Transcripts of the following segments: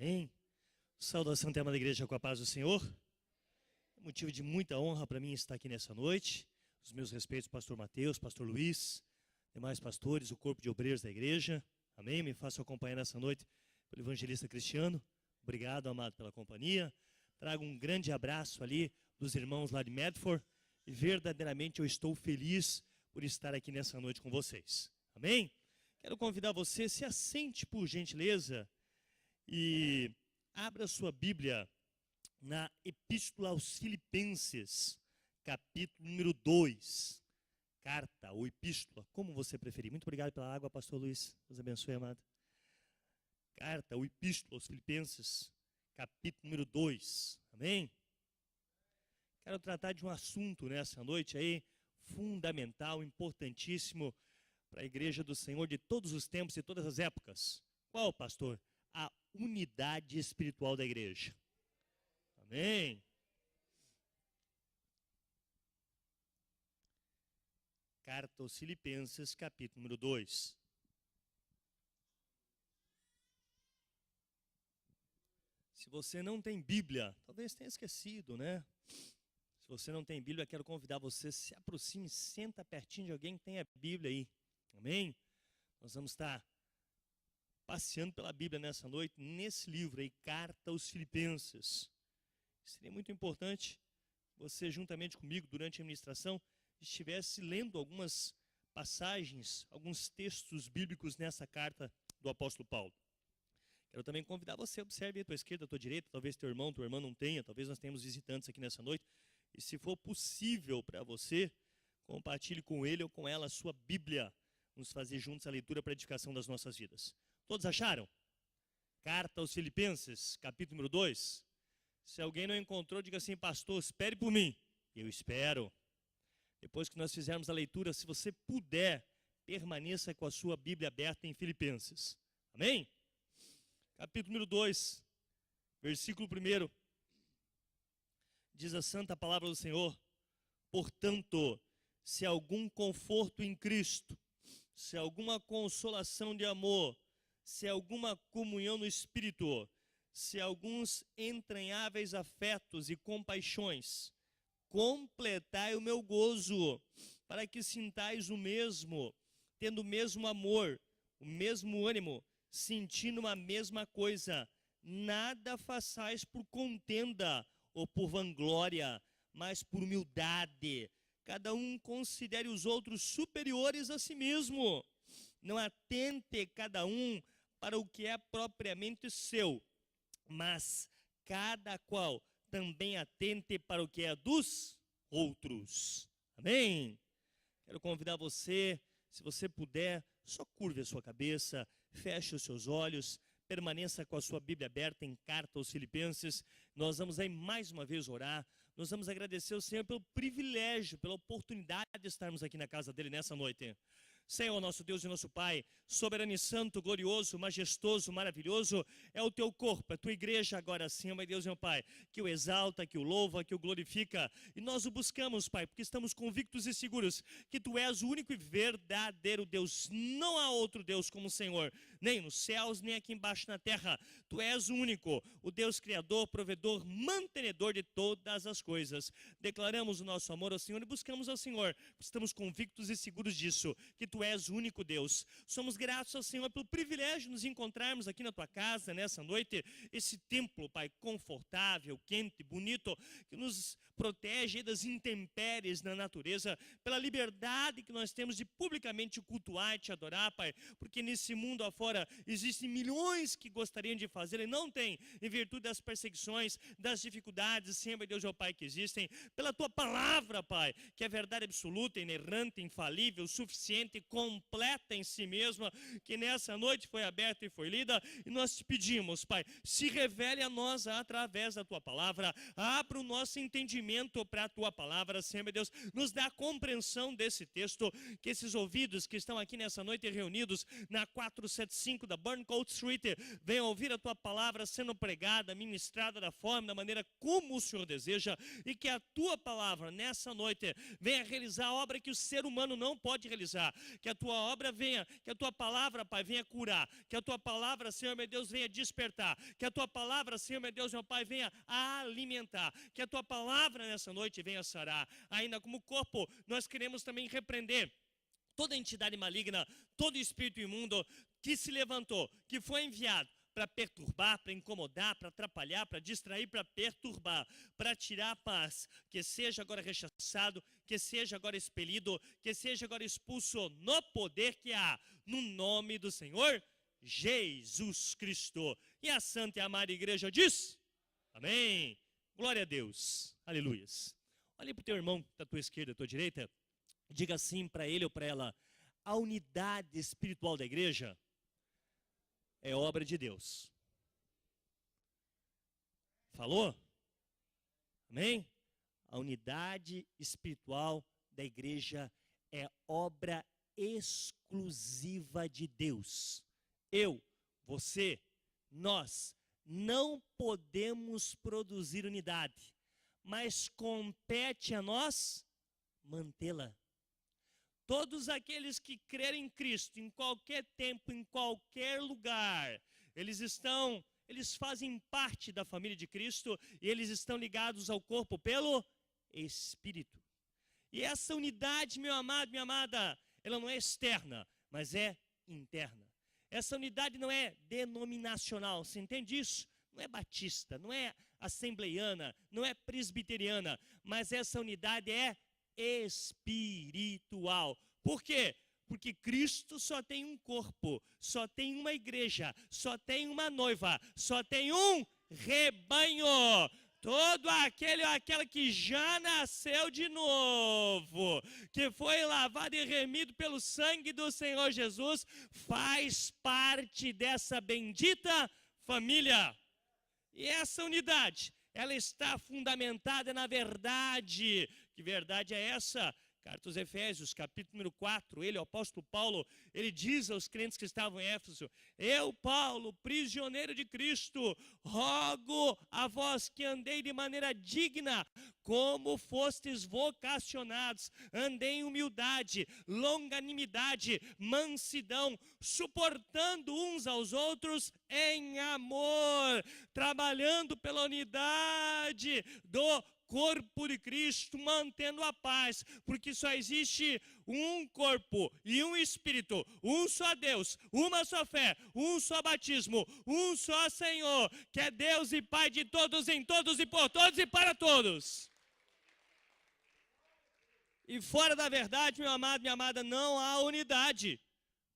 Amém? Saudação, tema da igreja com a paz do Senhor. É motivo de muita honra para mim estar aqui nessa noite. Os meus respeitos, pastor Mateus, pastor Luiz, demais pastores, o corpo de obreiros da igreja. Amém? Me faço acompanhar nessa noite pelo evangelista Cristiano. Obrigado, amado, pela companhia. Trago um grande abraço ali dos irmãos lá de Medford. E verdadeiramente eu estou feliz por estar aqui nessa noite com vocês. Amém? Quero convidar você, se assente por gentileza e abra sua Bíblia na Epístola aos Filipenses, capítulo número 2. Carta ou epístola, como você preferir. Muito obrigado pela água, pastor Luiz. Deus abençoe, amado. Carta ou epístola aos Filipenses, capítulo número 2. Amém? Quero tratar de um assunto nessa noite aí, fundamental, importantíssimo para a igreja do Senhor de todos os tempos e todas as épocas. Qual, pastor? A unidade espiritual da igreja. Amém? Carta aos Filipenses, capítulo número 2. Se você não tem Bíblia, talvez tenha esquecido, né? Se você não tem Bíblia, quero convidar você, se aproxime, senta pertinho de alguém que tenha Bíblia aí. Amém? Nós vamos estar passeando pela Bíblia nessa noite, nesse livro aí, Carta aos Filipenses. Seria muito importante você, juntamente comigo, durante a ministração, estivesse lendo algumas passagens, alguns textos bíblicos nessa carta do apóstolo Paulo. Quero também convidar você, observe a tua esquerda, a tua direita, talvez teu irmão, tua irmã não tenha, talvez nós tenhamos visitantes aqui nessa noite, e se for possível para você, compartilhe com ele ou com ela a sua Bíblia. Vamos fazer juntos a leitura para a edificação das nossas vidas. Todos acharam? Carta aos Filipenses, capítulo número 2. Se alguém não encontrou, diga assim: pastor, espere por mim. Eu espero. Depois que nós fizermos a leitura, se você puder, permaneça com a sua Bíblia aberta em Filipenses. Amém? Capítulo número 2, versículo 1. Diz a santa palavra do Senhor: portanto, se algum conforto em Cristo, se alguma consolação de amor, se alguma comunhão no Espírito, se alguns entranháveis afetos e compaixões, completai o meu gozo, para que sintais o mesmo, tendo o mesmo amor, o mesmo ânimo, sentindo uma mesma coisa. Nada façais por contenda ou por vanglória, mas por humildade. Cada um considere os outros superiores a si mesmo. Não atente cada um para o que é propriamente seu, mas cada qual também atente para o que é dos outros. Amém? Quero convidar você, se você puder, só curve a sua cabeça, feche os seus olhos, permaneça com a sua Bíblia aberta em Carta aos Filipenses. Nós vamos aí mais uma vez orar. Nós vamos agradecer ao Senhor pelo privilégio, pela oportunidade de estarmos aqui na casa dele nessa noite. Senhor, nosso Deus e nosso Pai, soberano e santo, glorioso, majestoso, maravilhoso, é o teu corpo, a tua igreja agora sim, meu Deus e meu Pai, que o exalta, que o louva, que o glorifica, e nós o buscamos, Pai, porque estamos convictos e seguros que tu és o único e verdadeiro Deus, não há outro Deus como o Senhor, nem nos céus, nem aqui embaixo na terra. Tu és o único, o Deus criador, provedor, mantenedor de todas as coisas. Declaramos o nosso amor ao Senhor e buscamos ao Senhor, estamos convictos e seguros disso, que tu és o único Deus. Somos gratos ao Senhor pelo privilégio de nos encontrarmos aqui na tua casa nessa noite, esse templo, Pai, confortável, quente, bonito, que nos protege das intempéries na natureza, pela liberdade que nós temos de publicamente cultuar e te adorar, Pai, porque nesse mundo afora existem milhões que gostariam de fazer e não têm, em virtude das perseguições, das dificuldades, sempre, Deus, meu Pai, que existem, pela tua palavra, Pai, que é verdade absoluta, inerrante, infalível, suficiente, completa em si mesma, que nessa noite foi aberta e foi lida, e nós te pedimos, Pai, se revele a nós através da tua palavra, abra o nosso entendimento para a tua palavra, Senhor Deus, nos dá a compreensão desse texto, que esses ouvidos que estão aqui nessa noite reunidos na 475 da Burncoat Street, venham ouvir a tua palavra sendo pregada, ministrada da forma, da maneira como o Senhor deseja, e que a tua palavra nessa noite venha realizar a obra que o ser humano não pode realizar, que a tua obra venha, que a tua palavra, Pai, venha curar, que a tua palavra, Senhor meu Deus, venha despertar, que a tua palavra, Senhor meu Deus, meu Pai, venha alimentar, que a tua palavra nessa noite venha sarar. Ainda como corpo, nós queremos também repreender toda entidade maligna, todo espírito imundo que se levantou, que foi enviado para perturbar, para incomodar, para atrapalhar, para distrair, para perturbar, para tirar a paz, que seja agora rechaçado, que seja agora expelido, que seja agora expulso no poder que há, no nome do Senhor Jesus Cristo. E a santa e amada igreja diz, amém, glória a Deus, aleluias. Olhe para o teu irmão, da tua esquerda, da tua direita, diga assim para ele ou para ela, a unidade espiritual da igreja é obra de Deus. Falou? Amém? A unidade espiritual da igreja é obra exclusiva de Deus. Eu, você, nós não podemos produzir unidade, mas compete a nós mantê-la. Todos aqueles que crerem em Cristo, em qualquer tempo, em qualquer lugar, eles fazem parte da família de Cristo e eles estão ligados ao corpo pelo Espírito. E essa unidade, meu amado, minha amada, ela não é externa, mas é interna. Essa unidade não é denominacional, você entende isso? Não é batista, não é assembleiana, não é presbiteriana, mas essa unidade é espiritual. Por quê? Porque Cristo só tem um corpo, só tem uma igreja, só tem uma noiva, só tem um rebanho. Todo aquela que já nasceu de novo, que foi lavado e remido pelo sangue do Senhor Jesus, faz parte dessa bendita família. E essa unidade, ela está fundamentada na verdade. Que verdade é essa? Carta aos Efésios, capítulo número 4, ele, o apóstolo Paulo, ele diz aos crentes que estavam em Éfeso, eu, Paulo, prisioneiro de Cristo, rogo a vós que andei de maneira digna, como fostes vocacionados, andei em humildade, longanimidade, mansidão, suportando uns aos outros em amor, trabalhando pela unidade do corpo de Cristo, mantendo a paz, porque só existe um corpo e um espírito, um só Deus, uma só fé, um só batismo, um só Senhor, que é Deus e Pai de todos, em todos e por todos e para todos. E fora da verdade, meu amado, minha amada, não há unidade.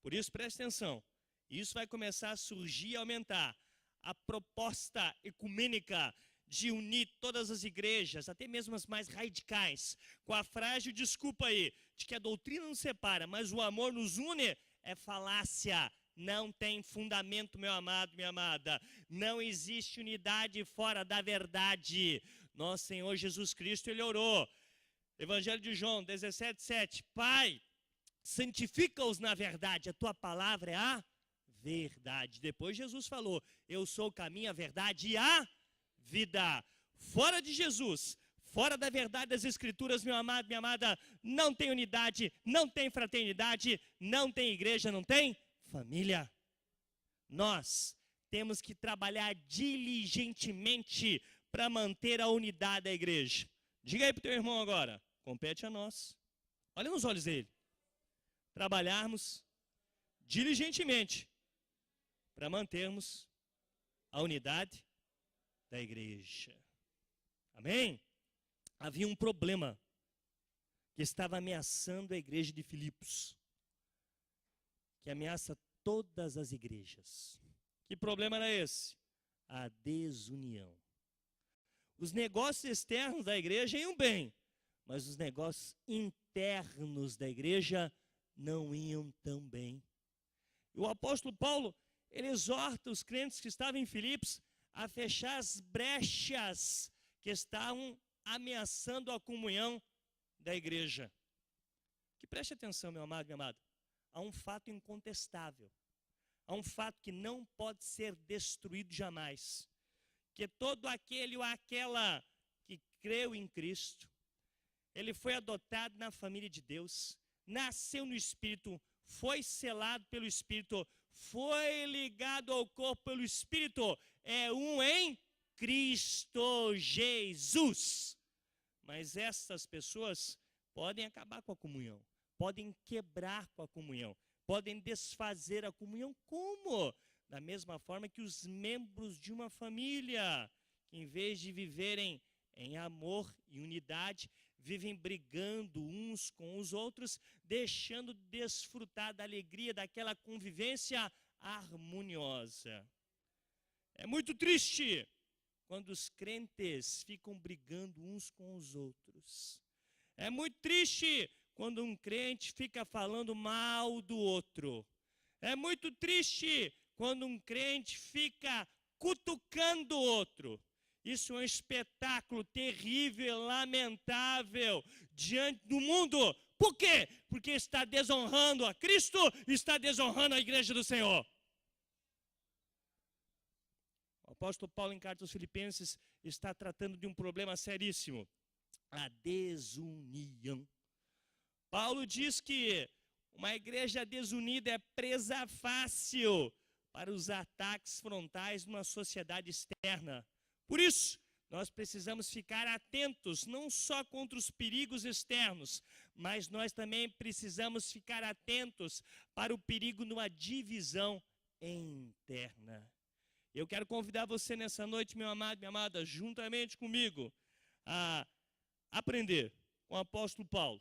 Por isso, preste atenção, isso vai começar a surgir e aumentar. A proposta ecumênica de unir todas as igrejas, até mesmo as mais radicais, com a frágil desculpa aí, de que a doutrina nos separa, mas o amor nos une, é falácia, não tem fundamento, meu amado, minha amada. Não existe unidade fora da verdade. Nosso Senhor Jesus Cristo, Ele orou. Evangelho de João 17:7, Pai, santifica-os na verdade, a tua palavra é a verdade. Depois Jesus falou, eu sou o caminho, a verdade e a vida. Fora de Jesus, fora da verdade das Escrituras, meu amado, minha amada, não tem unidade, não tem fraternidade, não tem igreja, não tem família. Nós temos que trabalhar diligentemente para manter a unidade da igreja. Diga aí para o teu irmão agora, compete a nós. Olha nos olhos dele. Trabalharmos diligentemente para mantermos a unidade da igreja. Amém? Havia um problema que estava ameaçando a igreja de Filipos, que ameaça todas as igrejas. Que problema era esse? A desunião. Os negócios externos da igreja iam bem, mas os negócios internos da igreja não iam tão bem. E o apóstolo Paulo, ele exorta os crentes que estavam em Filipos a fechar as brechas que estavam ameaçando a comunhão da igreja. Que preste atenção, meu amado, minha amada. Há um fato incontestável. Há um fato que não pode ser destruído jamais. Que todo aquele ou aquela que creu em Cristo, ele foi adotado na família de Deus. nasceu no Espírito, foi selado pelo Espírito, foi ligado ao corpo pelo Espírito, é um em Cristo Jesus. Mas essas pessoas podem acabar com a comunhão, podem quebrar com a comunhão, podem desfazer a comunhão. Como? Da mesma forma que os membros de uma família, que em vez de viverem em amor e unidade, vivem brigando uns com os outros, deixando de desfrutar da alegria daquela convivência harmoniosa. É muito triste quando os crentes ficam brigando uns com os outros. É muito triste quando um crente fica falando mal do outro. É muito triste quando um crente fica cutucando o outro. Isso é um espetáculo terrível e lamentável diante do mundo. Por quê? Porque está desonrando a Cristo, está desonrando a igreja do Senhor. O apóstolo Paulo, em carta aos Filipenses, está tratando de um problema seríssimo: a desunião. Paulo diz que uma igreja desunida é presa fácil para os ataques frontais numa sociedade externa. Por isso, nós precisamos ficar atentos, não só contra os perigos externos, mas nós também precisamos ficar atentos para o perigo numa divisão interna. Eu quero convidar você nessa noite, meu amado, minha amada, juntamente comigo, a aprender com o apóstolo Paulo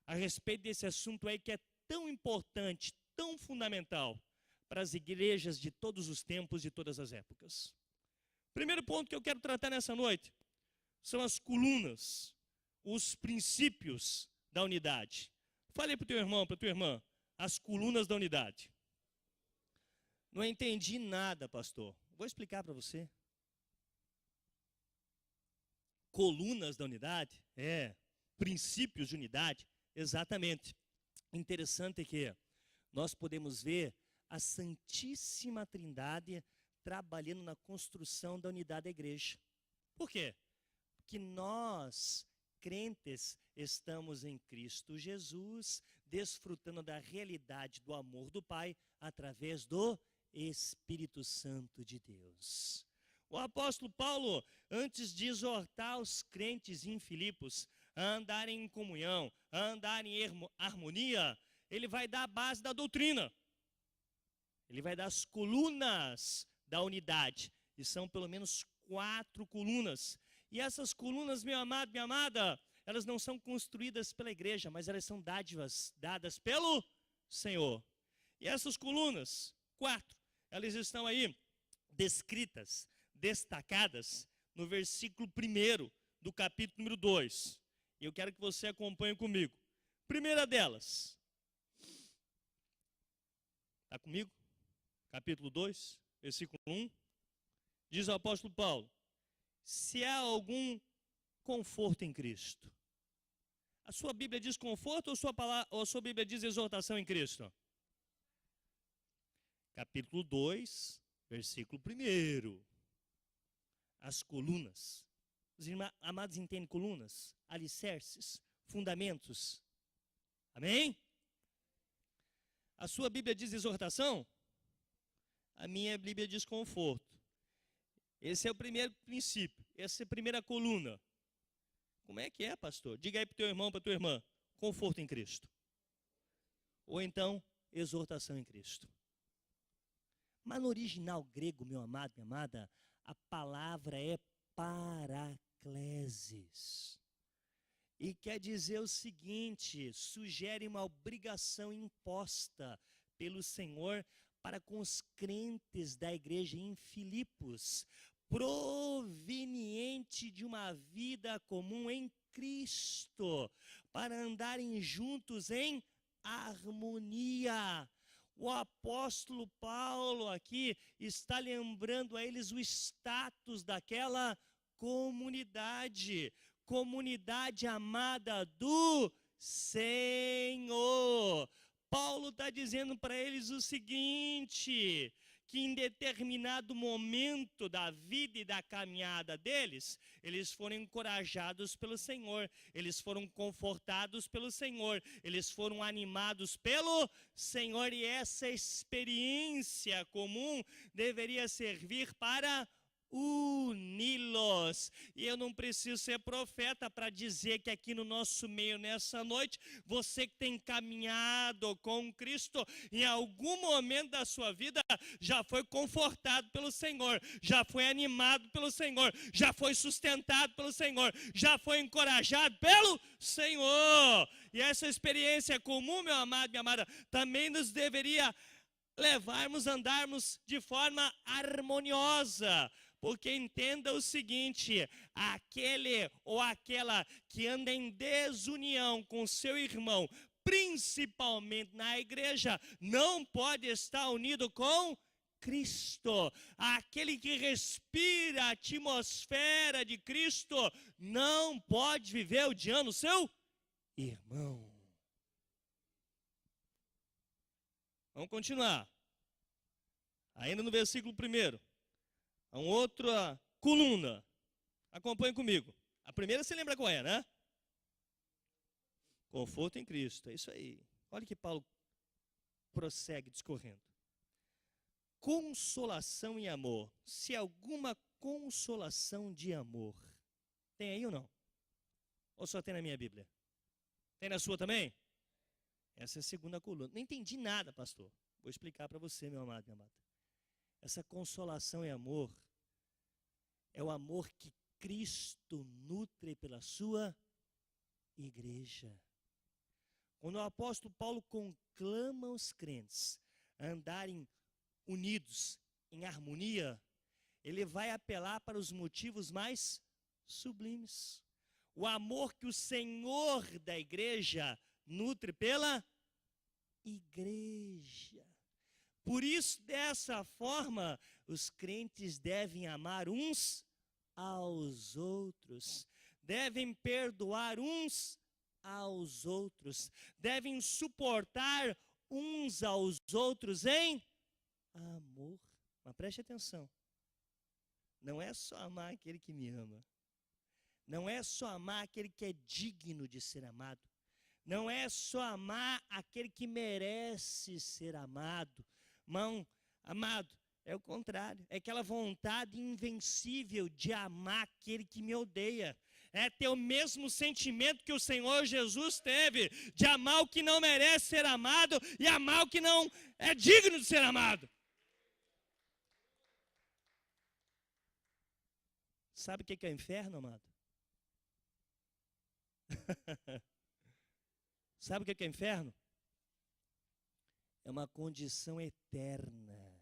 a respeito desse assunto aí que é tão importante, tão fundamental para as igrejas de todos os tempos e todas as épocas. Primeiro ponto que eu quero tratar nessa noite são as colunas, os princípios da unidade. Fale para o teu irmão, para a tua irmã, as colunas da unidade. Não entendi nada, pastor. Vou explicar para você. Colunas da unidade? Princípios de unidade? Exatamente. Interessante que nós podemos ver a Santíssima Trindade trabalhando na construção da unidade da igreja. Por quê? Porque nós, crentes, estamos em Cristo Jesus, desfrutando da realidade do amor do Pai através do Espírito Santo de Deus. O apóstolo Paulo, antes de exortar os crentes em Filipos a andarem em comunhão, a andarem em harmonia, ele vai dar a base da doutrina. Ele vai dar as colunas da unidade. E são pelo menos 4 colunas. E essas colunas, meu amado, minha amada, elas não são construídas pela igreja, mas elas são dádivas dadas pelo Senhor. E essas colunas, 4, elas estão aí descritas, destacadas no versículo 1 do capítulo número 2. E eu quero que você acompanhe comigo. Primeira delas. Está comigo? Capítulo 2, versículo 1. Diz o apóstolo Paulo: se há algum conforto em Cristo. A sua Bíblia diz conforto ou a sua Bíblia diz exortação em Cristo? Capítulo 2, versículo 1. As colunas. Os amados entendem colunas, alicerces, fundamentos. Amém? A sua Bíblia diz exortação? A minha Bíblia diz conforto. Esse é o primeiro princípio, essa é a primeira coluna. Como é que é, pastor? Diga aí para o teu irmão, para a tua irmã: conforto em Cristo. Ou então, exortação em Cristo. Mas no original grego, meu amado, minha amada, a palavra é paraklesis. E quer dizer o seguinte: sugere uma obrigação imposta pelo Senhor para com os crentes da igreja em Filipos, proveniente de uma vida comum em Cristo, para andarem juntos em harmonia. O apóstolo Paulo aqui está lembrando a eles o status daquela comunidade, comunidade amada do Senhor. Paulo está dizendo para eles o seguinte: que em determinado momento da vida e da caminhada deles, eles foram encorajados pelo Senhor, eles foram confortados pelo Senhor, eles foram animados pelo Senhor, e essa experiência comum deveria servir para uni-los. E eu não preciso ser profeta para dizer que aqui no nosso meio, nessa noite, você que tem caminhado com Cristo, em algum momento da sua vida, já foi confortado pelo Senhor, já foi animado pelo Senhor, já foi sustentado pelo Senhor, já foi encorajado pelo Senhor. E essa experiência comum, meu amado, minha amada, também nos deveria levarmos, andarmos de forma harmoniosa. Porque entenda o seguinte, aquele ou aquela que anda em desunião com seu irmão, principalmente na igreja, não pode estar unido com Cristo. Aquele que respira a atmosfera de Cristo não pode viver odiando o seu irmão. Vamos continuar. Ainda no versículo 1. Uma outra coluna. Acompanhe comigo. A primeira você lembra qual é, né? Conforto em Cristo. É isso aí. Olha que Paulo prossegue discorrendo. Consolação e amor. Se alguma consolação de amor. Tem aí ou não? Ou só tem na minha Bíblia? Tem na sua também? Essa é a segunda coluna. Não entendi nada, pastor. Vou explicar para você, meu amado, minha amada. Essa consolação e amor é o amor que Cristo nutre pela sua igreja. Quando o apóstolo Paulo conclama os crentes a andarem unidos, em harmonia, ele vai apelar para os motivos mais sublimes. O amor que o Senhor da igreja nutre pela igreja. Por isso, dessa forma, os crentes devem amar uns aos outros, devem perdoar uns aos outros, devem suportar uns aos outros em amor. Mas preste atenção, não é só amar aquele que me ama, não é só amar aquele que é digno de ser amado, não é só amar aquele que merece ser amado. Amado, é o contrário, é aquela vontade invencível de amar aquele que me odeia, é ter o mesmo sentimento que o Senhor Jesus teve, de amar o que não merece ser amado e amar o que não é digno de ser amado. Sabe o que é o inferno, amado? Sabe o que é o inferno? É uma condição eterna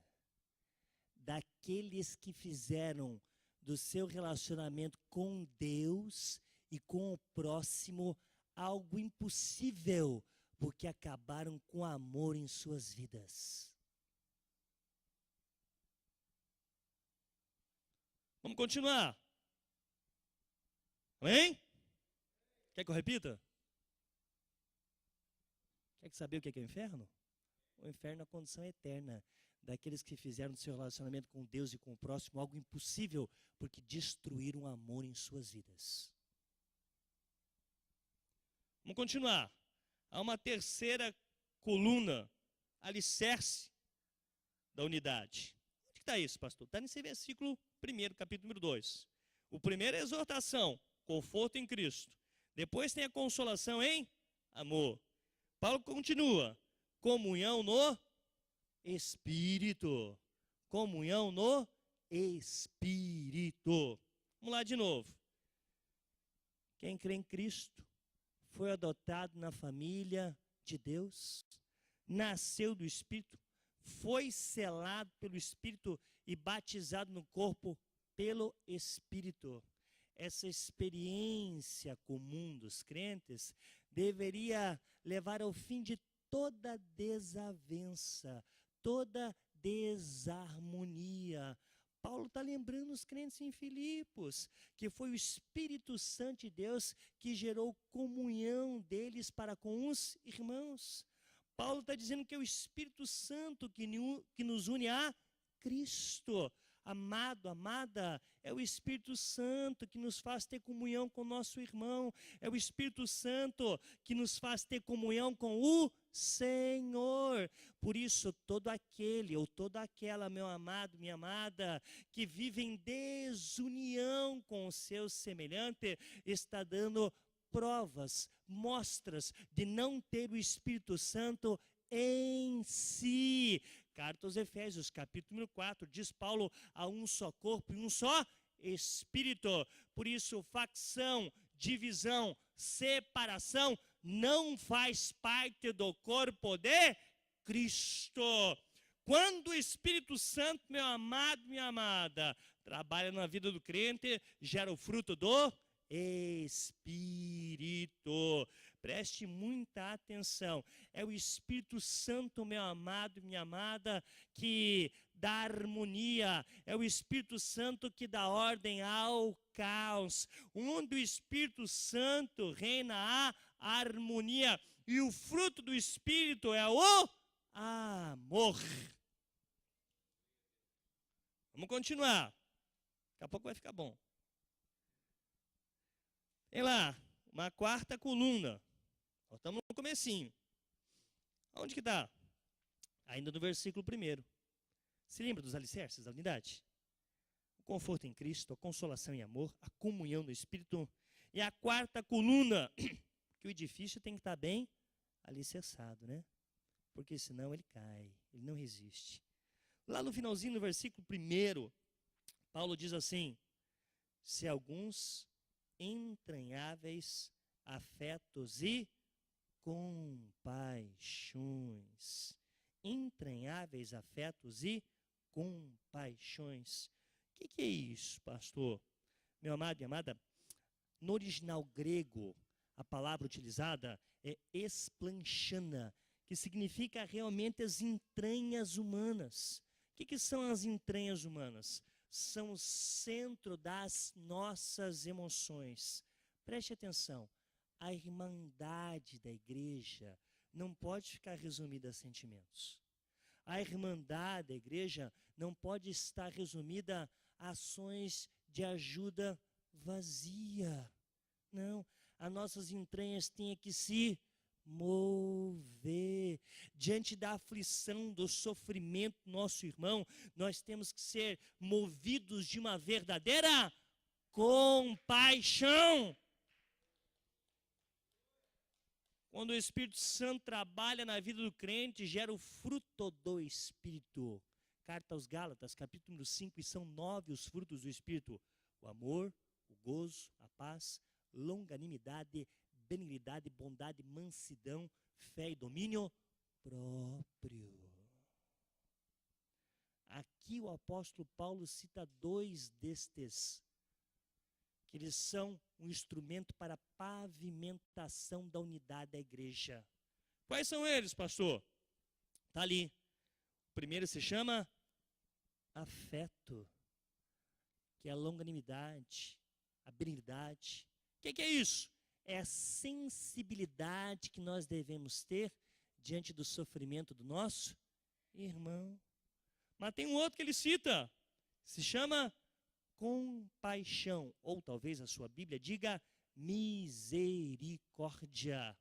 daqueles que fizeram do seu relacionamento com Deus e com o próximo algo impossível, porque acabaram com amor em suas vidas. Vamos continuar. Amém? Quer que eu repita? Quer saber o que é o inferno? O inferno é a condição eterna daqueles que fizeram do seu relacionamento com Deus e com o próximo algo impossível, porque destruíram o amor em suas vidas. Vamos continuar. Há uma terceira coluna, alicerce da unidade. Onde está isso, pastor? Está nesse versículo 1, capítulo número 2. O primeiro é a exortação, conforto em Cristo. Depois tem a consolação em amor. Paulo continua, comunhão no Espírito. Comunhão no Espírito. Vamos lá de novo. Quem crê em Cristo foi adotado na família de Deus, nasceu do Espírito, foi selado pelo Espírito e batizado no corpo pelo Espírito. Essa experiência comum dos crentes deveria levar ao fim de toda desavença, toda desarmonia. Paulo está lembrando os crentes em Filipos, que foi o Espírito Santo de Deus que gerou comunhão deles para com os irmãos. Paulo está dizendo que é o Espírito Santo que nos une a Cristo. Amado, amada, é o Espírito Santo que nos faz ter comunhão com o nosso irmão. É o Espírito Santo que nos faz ter comunhão com o Senhor. Por isso, todo aquele ou toda aquela, meu amado, minha amada, que vive em desunião com o seu semelhante, está dando provas, mostras de não ter o Espírito Santo em si. Carta aos Efésios, capítulo 4, diz Paulo, há um só corpo e um só Espírito. Por isso, facção, divisão, separação não faz parte do corpo de Cristo. Quando o Espírito Santo, meu amado, minha amada, trabalha na vida do crente, gera o fruto do Espírito. Preste muita atenção. É o Espírito Santo, meu amado, minha amada, que dá harmonia. É o Espírito Santo que dá ordem ao caos. Onde o Espírito Santo reina a harmonia. E o fruto do Espírito é o amor. Vamos continuar. Daqui a pouco vai ficar bom. Tem lá, uma quarta coluna. Nós estamos no comecinho. Onde que está? Ainda no versículo 1. Se lembra dos alicerces da unidade? O conforto em Cristo, a consolação em amor, a comunhão no Espírito. E a quarta coluna, que o edifício tem que estar bem alicerçado, né? Porque senão ele cai, ele não resiste. Lá no finalzinho, no versículo 1, Paulo diz assim: se alguns entranháveis afetos e compaixões. Entranháveis afetos e compaixões. O que é isso, pastor? Meu amado e amada, no original grego, a palavra utilizada é esplanchana, que significa realmente as entranhas humanas. O que são as entranhas humanas? São o centro das nossas emoções. Preste atenção, a irmandade da igreja não pode ficar resumida a sentimentos. A irmandade da igreja não pode estar resumida a ações de ajuda vazia. Não, as nossas entranhas têm que se mover. Diante da aflição, do sofrimento do nosso irmão, nós temos que ser movidos de uma verdadeira compaixão. Quando o Espírito Santo trabalha na vida do crente, gera o fruto do Espírito. Carta aos Gálatas, capítulo 5, e são 9 os frutos do Espírito: o amor, o gozo, a paz, longanimidade, benignidade, bondade, mansidão, fé e domínio próprio. Aqui o apóstolo Paulo cita 2 destes, que eles são um instrumento para a pavimentação da unidade da igreja. Quais são eles, pastor? Está ali. O primeiro se chama afeto, que é a longanimidade, a benignidade. O que é isso? É a sensibilidade que nós devemos ter diante do sofrimento do nosso irmão. Mas tem um outro que ele cita, se chama compaixão, ou talvez a sua Bíblia diga misericórdia.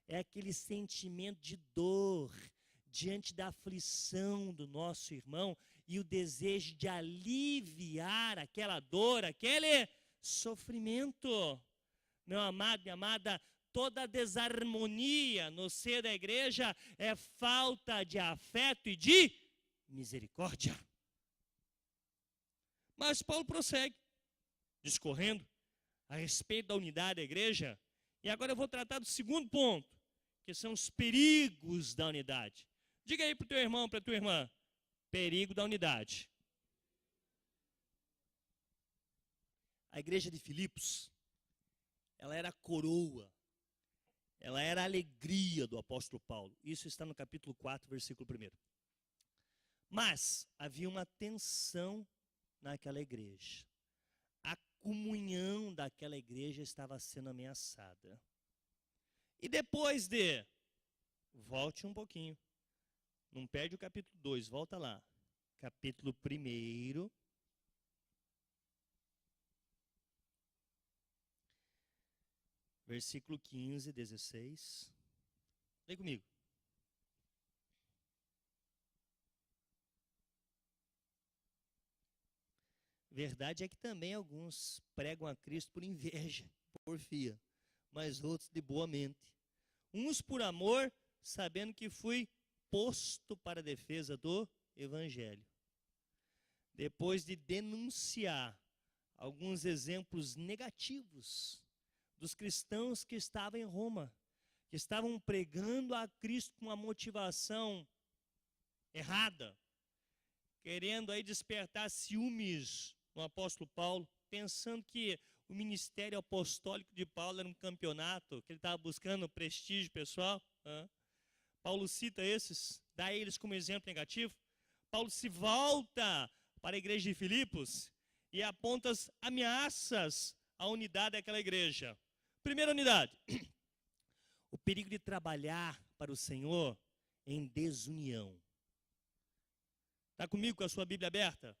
É aquele sentimento de dor diante da aflição do nosso irmão e o desejo de aliviar aquela dor, aquele sofrimento. Meu amado, minha amada, toda desarmonia no seio da igreja é falta de afeto e de misericórdia. Mas Paulo prossegue, discorrendo a respeito da unidade da igreja. E agora eu vou tratar do segundo ponto, que são os perigos da unidade. Diga aí para o teu irmão, para a tua irmã: perigo da unidade. A igreja de Filipos, ela era a coroa, ela era a alegria do apóstolo Paulo. Isso está no capítulo 4, versículo 1. Mas havia uma tensão naquela igreja. A comunhão daquela igreja estava sendo ameaçada. E depois volte um pouquinho, não perde o capítulo 2, volta lá. capítulo 1, versículo 15, 16. Lê comigo. Verdade é que também alguns pregam a Cristo por inveja, porfia, mas outros de boa mente. Uns por amor, sabendo que fui posto para a defesa do Evangelho. Depois de denunciar alguns exemplos negativos dos cristãos que estavam em Roma, que estavam pregando a Cristo com uma motivação errada, querendo aí despertar ciúmes no apóstolo Paulo, pensando que o ministério apostólico de Paulo era um campeonato, que ele estava buscando prestígio pessoal. Paulo cita esses, dá eles como exemplo negativo. Paulo se volta para a igreja de Filipos e aponta as ameaças à unidade daquela igreja. Primeira unidade, o perigo de trabalhar para o Senhor em desunião. Está comigo com a sua Bíblia aberta?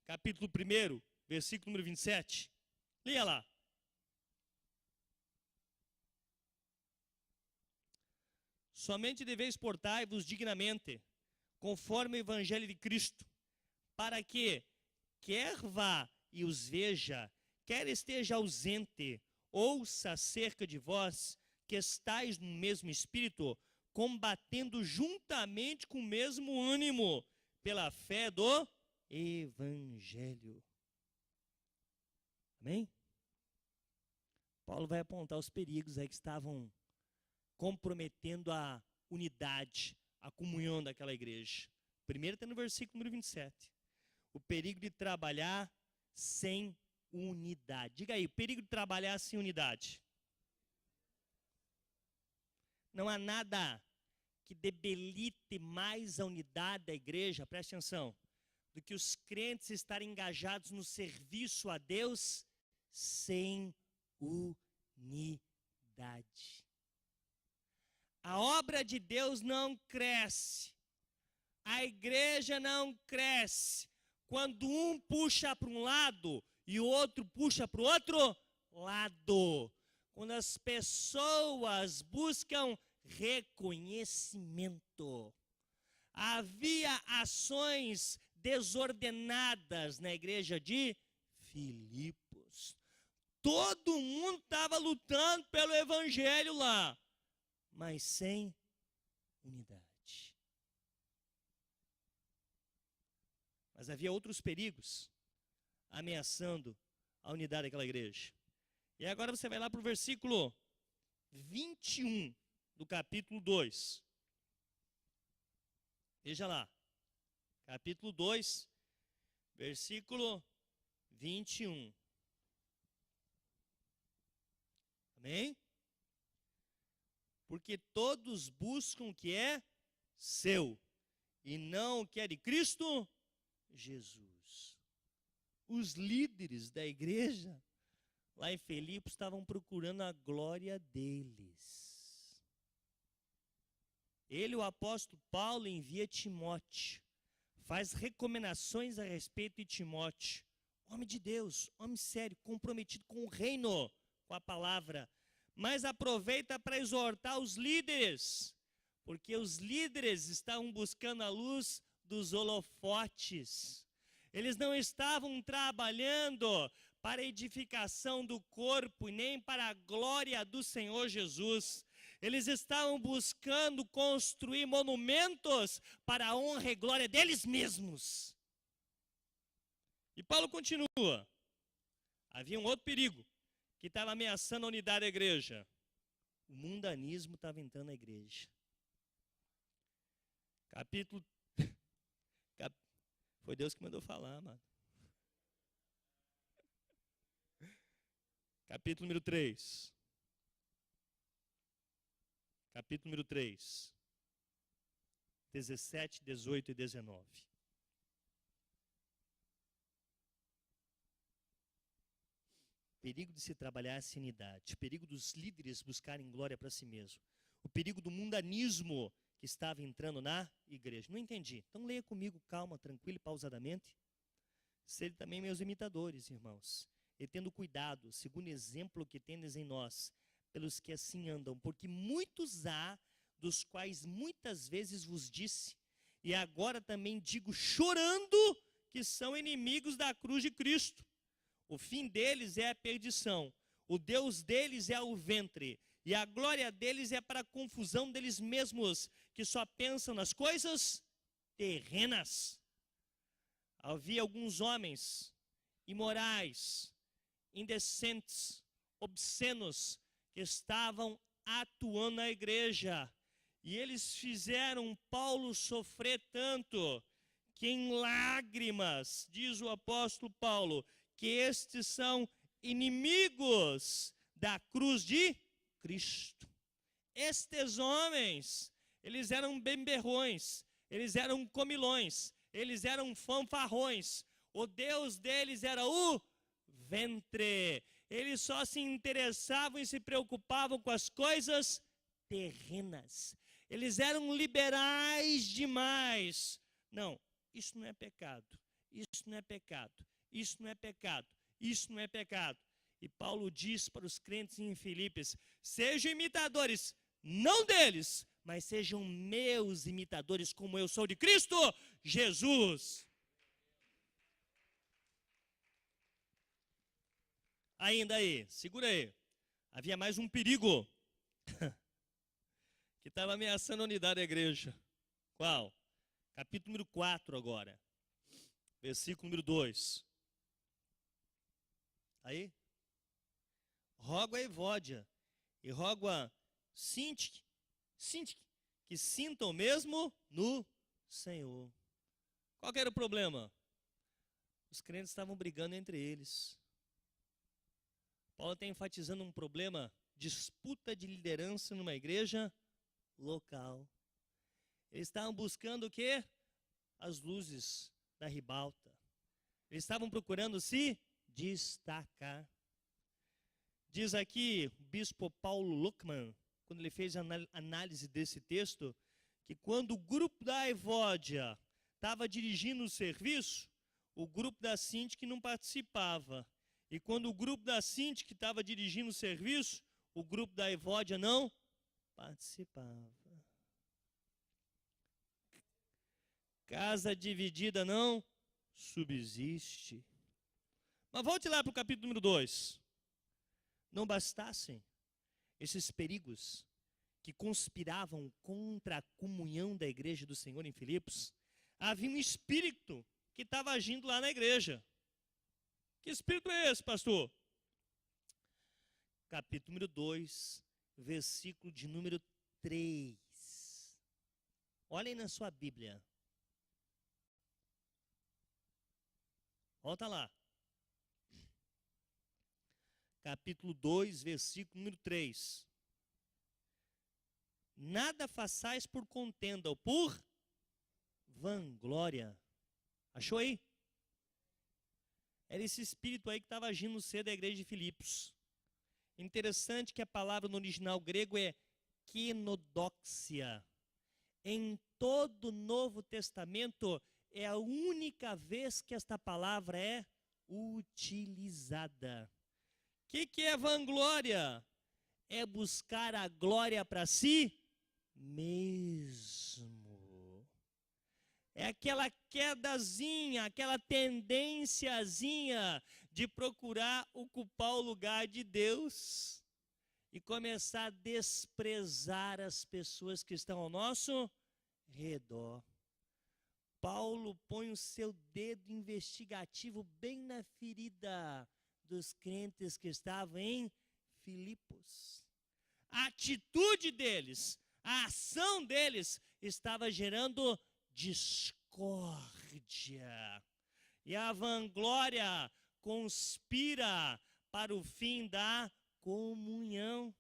Capítulo 1, versículo número 27. Leia lá. Somente deveis portai-vos dignamente, conforme o evangelho de Cristo, para que, quer vá e os veja, quer esteja ausente, ouça acerca de vós, que estáis no mesmo espírito, combatendo juntamente com o mesmo ânimo, pela fé do Evangelho. Amém? Paulo vai apontar os perigos aí que estavam comprometendo a unidade, a comunhão daquela igreja. Primeiro está no versículo número 27. O perigo de trabalhar sem unidade. Diga aí, o perigo de trabalhar sem unidade. Não há nada que debilite mais a unidade da igreja, preste atenção, do que os crentes estarem engajados no serviço a Deus sem unidade. A obra de Deus não cresce, a igreja não cresce, quando um puxa para um lado e o outro puxa para o outro lado. Quando as pessoas buscam reconhecimento. Havia ações desordenadas na igreja de Filipos. Todo mundo estava lutando pelo evangelho lá, mas sem unidade. Mas havia outros perigos ameaçando a unidade daquela igreja. E agora você vai lá para o versículo 21 do capítulo 2. Veja lá. Capítulo 2, versículo 21. Amém? Porque todos buscam o que é seu, e não o que é de Cristo Jesus. Os líderes da igreja lá em Filipos estavam procurando a glória deles. Ele, o apóstolo Paulo, envia Timóteo, faz recomendações a respeito de Timóteo, homem de Deus, homem sério, comprometido com o reino, com a palavra, mas aproveita para exortar os líderes, porque os líderes estavam buscando a luz dos holofotes. Eles não estavam trabalhando para a edificação do corpo e nem para a glória do Senhor Jesus. Eles estavam buscando construir monumentos para a honra e glória deles mesmos. E Paulo continua. Havia um outro perigo que estava ameaçando a unidade da igreja. O mundanismo estava entrando na igreja. Foi Deus que mandou falar, mano. Capítulo número 3. Capítulo número 3. 17, 18 e 19. Perigo de se trabalhar a sanidade, perigo dos líderes buscarem glória para si mesmo, o perigo do mundanismo que estava entrando na igreja. Não entendi. Então leia comigo, calma, tranquilo e pausadamente. Sede também meus imitadores, irmãos, e tendo cuidado, segundo o exemplo que tendes em nós, pelos que assim andam, porque muitos há, dos quais muitas vezes vos disse, e agora também digo chorando, que são inimigos da cruz de Cristo. O fim deles é a perdição, o Deus deles é o ventre, e a glória deles é para a confusão deles mesmos, que só pensam nas coisas terrenas. Havia alguns homens imorais, indecentes, obscenos, que estavam atuando na igreja. E eles fizeram Paulo sofrer tanto, que em lágrimas, diz o apóstolo Paulo, que estes são inimigos da cruz de Cristo. Estes homens, eles eram bemberrões, eles eram comilões, eles eram fanfarrões. O Deus deles era o ventre. Eles só se interessavam e se preocupavam com as coisas terrenas. Eles eram liberais demais. Não, isso não é pecado. Isso não é pecado. Isso não é pecado. Isso não é pecado. E Paulo diz para os crentes em Filipos: sejam imitadores, não deles, mas sejam meus imitadores, como eu sou de Cristo Jesus. Ainda aí, segura aí. Havia mais um perigo que estava ameaçando a unidade da igreja. Qual? Capítulo número 4 agora. Versículo número 2. Aí. Rogo a Evódia e rogo a Sintique, que sintam mesmo no Senhor. Qual que era o problema? Os crentes estavam brigando entre eles. Paulo está enfatizando um problema, disputa de liderança numa igreja local. Eles estavam buscando o quê? As luzes da ribalta. Eles estavam procurando se destacar. Diz aqui o bispo Paulo Luckmann, quando ele fez a análise desse texto, que quando o grupo da Evódia estava dirigindo o serviço, o grupo da Sintique não participava. E quando o grupo da Sintique estava dirigindo o serviço, o grupo da Evódia não participava. Casa dividida não subsiste. Mas volte lá para o capítulo número 2. Não bastassem esses perigos que conspiravam contra a comunhão da igreja do Senhor em Filipos, havia um espírito que estava agindo lá na igreja. Que espírito é esse, pastor? Capítulo número 2, versículo de número 3. Olhem na sua Bíblia. Volta lá. Capítulo 2, versículo número 3. Nada façais por contenda ou por vanglória. Achou aí? Era esse espírito aí que estava agindo no ser da igreja de Filipos. Interessante que a palavra no original grego é kenodoxia. Em todo o Novo Testamento é a única vez que esta palavra é utilizada. O que é vanglória? É buscar a glória para si mesmo. É aquela quedazinha, aquela tendênciazinha de procurar ocupar o lugar de Deus e começar a desprezar as pessoas que estão ao nosso redor. Paulo põe o seu dedo investigativo bem na ferida dos crentes que estavam em Filipos. A atitude deles, a ação deles estava gerando discórdia. E a vanglória conspira para o fim da comunhão.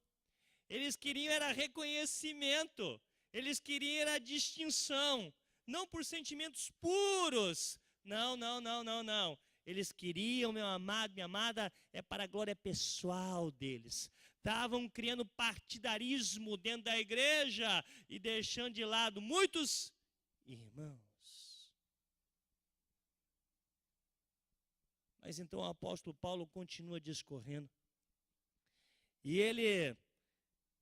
Eles queriam era reconhecimento, eles queriam era distinção, não por sentimentos puros. Não. Eles queriam, meu amado, minha amada, é para a glória pessoal deles, estavam criando partidarismo dentro da igreja e deixando de lado muitos irmãos. Mas então o apóstolo Paulo continua discorrendo. E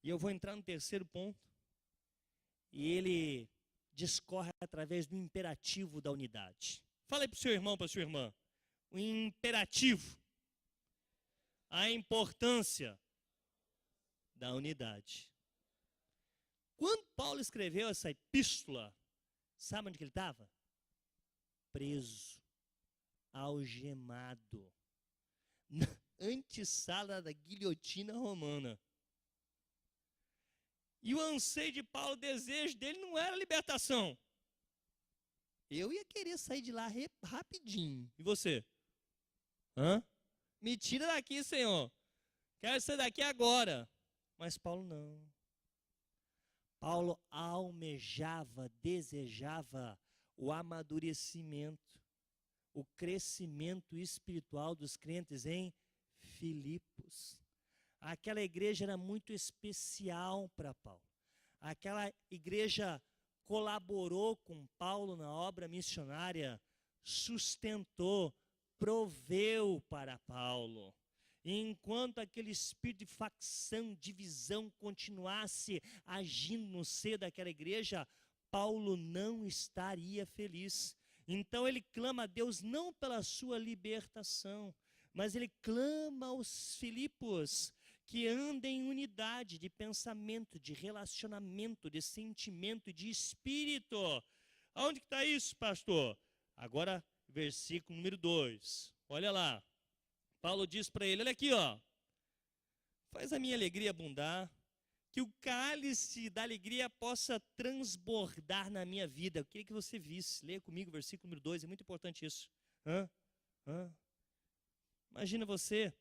eu vou entrar no terceiro ponto, e ele discorre através do imperativo da unidade. Fala aí para o seu irmão, para a sua irmã. O imperativo, a importância da unidade. Quando Paulo escreveu essa epístola, sabe onde que ele estava? Preso, algemado, na antessala da guilhotina romana. E o anseio de Paulo, o desejo dele não era libertação. Eu ia querer sair de lá rapidinho. E você? Me tira daqui, Senhor. Quero sair daqui agora. Mas Paulo não. Paulo almejava, desejava o amadurecimento, o crescimento espiritual dos crentes em Filipos. Aquela igreja era muito especial para Paulo. Aquela igreja colaborou com Paulo na obra missionária, sustentou, proveu para Paulo. E enquanto aquele espírito de facção, divisão continuasse agindo no seio daquela igreja, Paulo não estaria feliz. Então ele clama a Deus não pela sua libertação, mas ele clama aos Filipos que andem em unidade de pensamento, de relacionamento, de sentimento e de espírito. Aonde que está isso, pastor? Agora, versículo número 2. Olha lá. Paulo diz para ele, olha aqui, ó. Faz a minha alegria abundar, que o cálice da alegria possa transbordar na minha vida. Eu queria que você visse. Leia comigo o versículo número 2, é muito importante isso. Imagina você,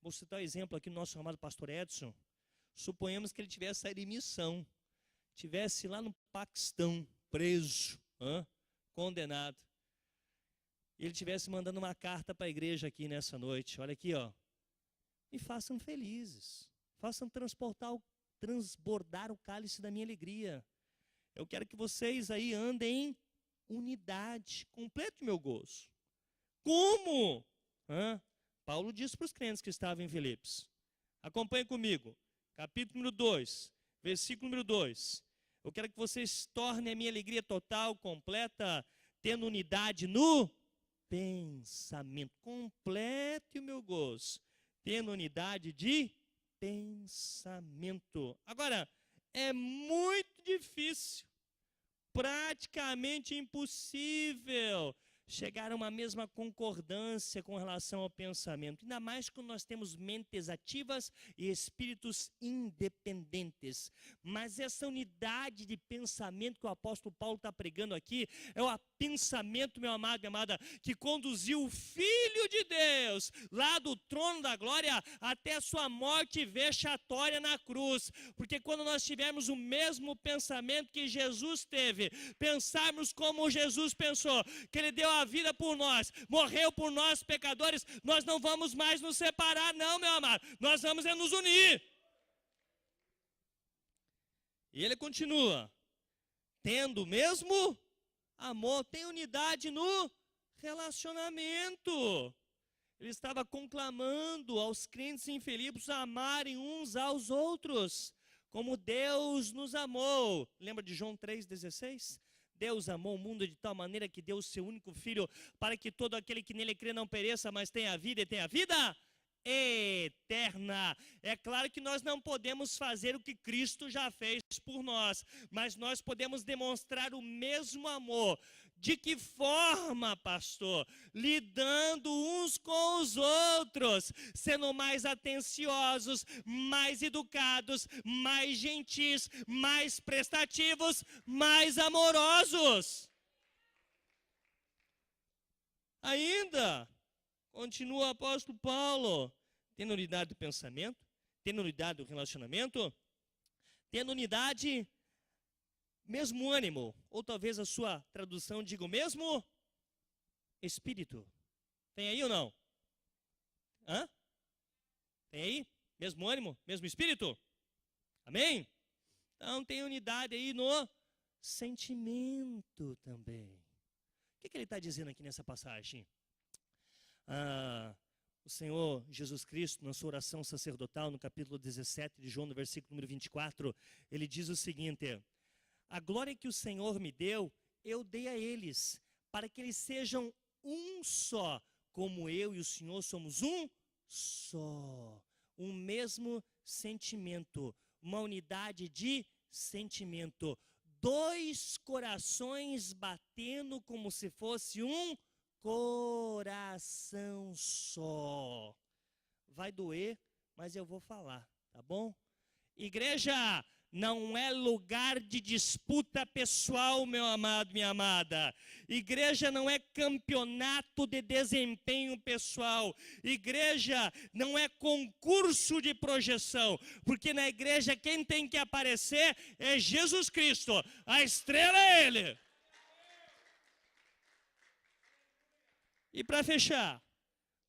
vou citar o exemplo aqui do nosso amado pastor Edson. Suponhamos que ele tivesse saído em missão, tivesse lá no Paquistão, preso, condenado. E ele estivesse mandando uma carta para a igreja aqui nessa noite. Olha aqui, ó. Me façam felizes. Façam transbordar o cálice da minha alegria. Eu quero que vocês aí andem em unidade. Complete o meu gozo. Como? Paulo disse para os crentes que estavam em Filipos. Acompanhe comigo. Capítulo número 2, versículo número 2. Eu quero que vocês tornem a minha alegria total, completa, tendo unidade no pensamento. Complete o meu gozo, tendo unidade de pensamento. Agora, é muito difícil, praticamente impossível, chegar a uma mesma concordância com relação ao pensamento, ainda mais quando nós temos mentes ativas e espíritos independentes. Mas essa unidade de pensamento que o apóstolo Paulo está pregando aqui, é o pensamento, meu amado e amada, que conduziu o Filho de Deus, lá do trono da glória, até a sua morte vexatória na cruz. Porque quando nós tivermos o mesmo pensamento que Jesus teve, pensarmos como Jesus pensou, que ele deu a vida por nós, morreu por nós pecadores, nós não vamos mais nos separar não, meu amado, nós vamos nos unir. E ele continua, tendo o mesmo amor, tem unidade no relacionamento. Ele estava conclamando aos crentes em Filipos a amarem uns aos outros, como Deus nos amou. Lembra de João 3,16? Deus amou o mundo de tal maneira que deu o seu único filho, para que todo aquele que nele crê não pereça, mas tenha a vida e tenha a vida eterna. É claro que nós não podemos fazer o que Cristo já fez por nós, mas nós podemos demonstrar o mesmo amor. De que forma, pastor? Lidando uns com os outros, sendo mais atenciosos, mais educados, mais gentis, mais prestativos, mais amorosos. Ainda, continua o apóstolo Paulo, tendo unidade do pensamento, tendo unidade do relacionamento, tendo unidade, mesmo ânimo, ou talvez a sua tradução diga o mesmo espírito. Tem aí ou não? Tem aí? Mesmo ânimo? Mesmo espírito? Amém? Então tem unidade aí no sentimento também. O que ele está dizendo aqui nessa passagem? O Senhor Jesus Cristo, na sua oração sacerdotal, no capítulo 17 de João, no versículo número 24, ele diz o seguinte: a glória que o Senhor me deu, eu dei a eles, para que eles sejam um só, como eu e o Senhor somos um só. Um mesmo sentimento, uma unidade de sentimento. Dois corações batendo como se fosse um coração só. Vai doer, mas eu vou falar, tá bom? Igreja não é lugar de disputa pessoal, meu amado, minha amada. Igreja não é campeonato de desempenho pessoal. Igreja não é concurso de projeção. Porque na igreja quem tem que aparecer é Jesus Cristo. A estrela é Ele. E para fechar,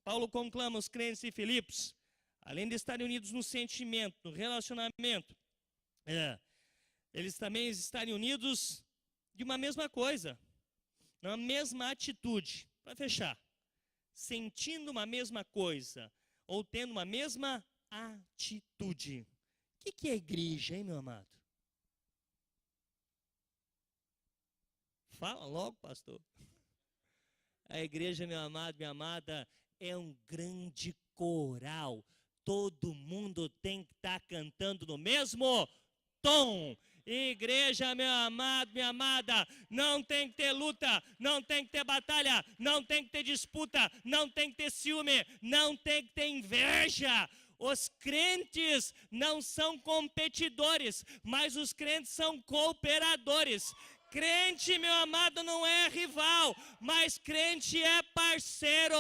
Paulo conclama os crentes em Filipos, além de estarem unidos no sentimento, no relacionamento, eles também estarem unidos de uma mesma coisa, uma mesma atitude. Para fechar, sentindo uma mesma coisa ou tendo uma mesma atitude. O que é igreja, hein, meu amado? Fala logo, pastor. A igreja, meu amado, minha amada, é um grande coral. Todo mundo tem que estar cantando no mesmo tom. Igreja, meu amado, minha amada, não tem que ter luta, não tem que ter batalha, não tem que ter disputa, não tem que ter ciúme, não tem que ter inveja. Os crentes não são competidores, mas os crentes são cooperadores. Crente, meu amado, não é rival, mas crente é parceiro.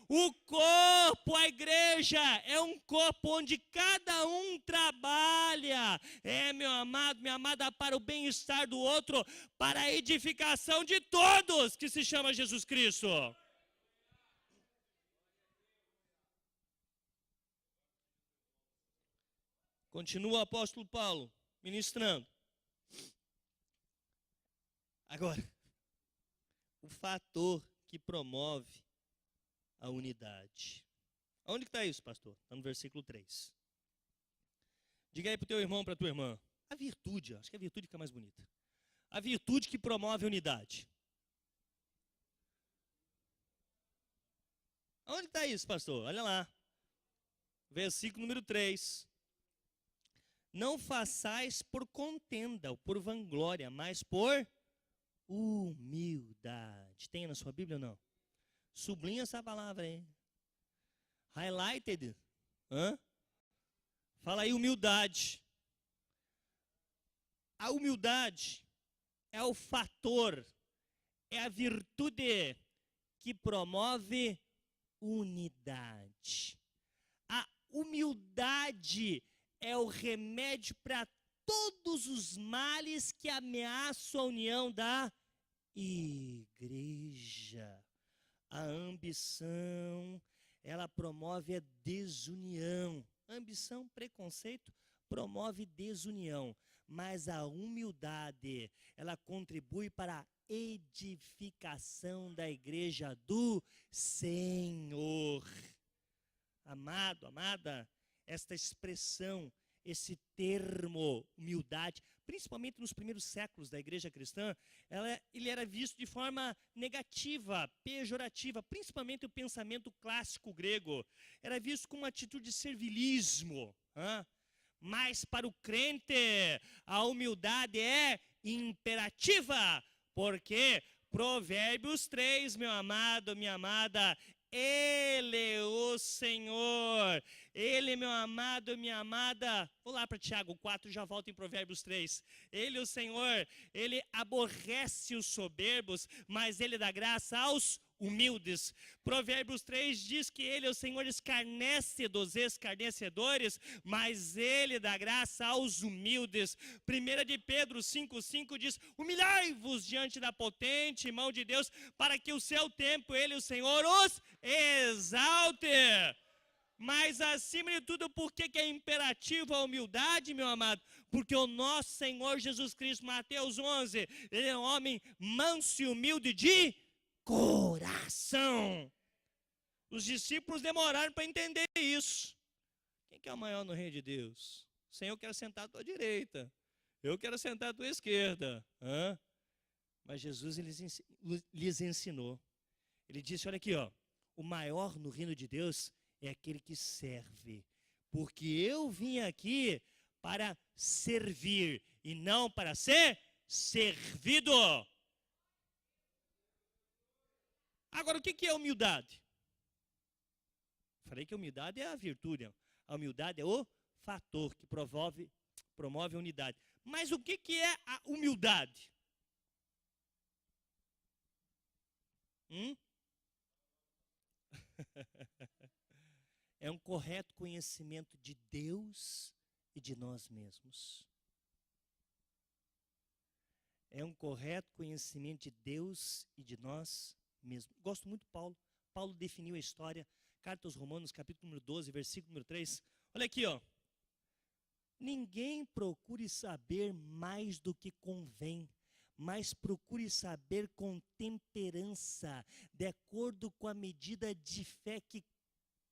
O corpo, a igreja, é um corpo onde cada um trabalha. Meu amado, minha amada, para o bem-estar do outro, para a edificação de todos, que se chama Jesus Cristo. Continua o apóstolo Paulo ministrando. Agora, o fator que promove a unidade. Onde está isso, pastor? Está no versículo 3. Diga aí para o teu irmão, para a tua irmã. A virtude, acho que a virtude fica mais bonita. A virtude que promove a unidade. Onde está isso, pastor? Olha lá. Versículo número 3. Não façais por contenda ou por vanglória, mas por humildade. Tem na sua Bíblia ou não? Sublinha essa palavra aí. Highlighted. Fala aí, humildade. A humildade é o fator, é a virtude que promove unidade. A humildade é o remédio para todos os males que ameaçam a união da igreja. A ambição, ela promove a desunião. Ambição, preconceito, promove desunião. Mas a humildade, ela contribui para a edificação da igreja do Senhor. Amado, amada, esta expressão, esse termo, humildade, principalmente nos primeiros séculos da igreja cristã, ele era visto de forma negativa, pejorativa, principalmente o pensamento clássico grego. Era visto como uma atitude de servilismo. Mas para o crente, a humildade é imperativa, porque Provérbios 3, meu amado, minha amada, Ele, o Senhor, Ele, meu amado, minha amada, vou lá para Tiago 4, já volto em Provérbios 3. Ele, o Senhor, Ele aborrece os soberbos, mas Ele dá graça aos humildes. Provérbios 3 diz que Ele, o Senhor, escarnece dos escarnecedores, mas Ele dá graça aos humildes. 1 de Pedro 5,5 diz: humilhai-vos diante da potente mão de Deus, para que o seu tempo, Ele, o Senhor, os exalte. Mas, acima de tudo, por que é imperativo a humildade, meu amado? Porque o nosso Senhor Jesus Cristo, Mateus 11, ele é um homem manso e humilde de coração. Os discípulos demoraram para entender isso. Quem que é o maior no reino de Deus? O Senhor quer sentar à tua direita. Eu quero sentar à tua esquerda. Mas Jesus lhes ensinou. Ele disse, olha aqui, ó, o maior no reino de Deus é aquele que serve. Porque eu vim aqui para servir e não para ser servido. Agora, o que é humildade? Falei que a humildade é a virtude. A humildade é o fator que promove a unidade. Mas o que é a humildade? É um correto conhecimento de Deus e de nós mesmos. É um correto conhecimento de Deus e de nós mesmos. Gosto muito de Paulo. Paulo definiu a história. Carta aos Romanos, capítulo número 12, versículo número 3. Olha aqui, ó. Ninguém procure saber mais do que convém, mas procure saber com temperança, de acordo com a medida de fé que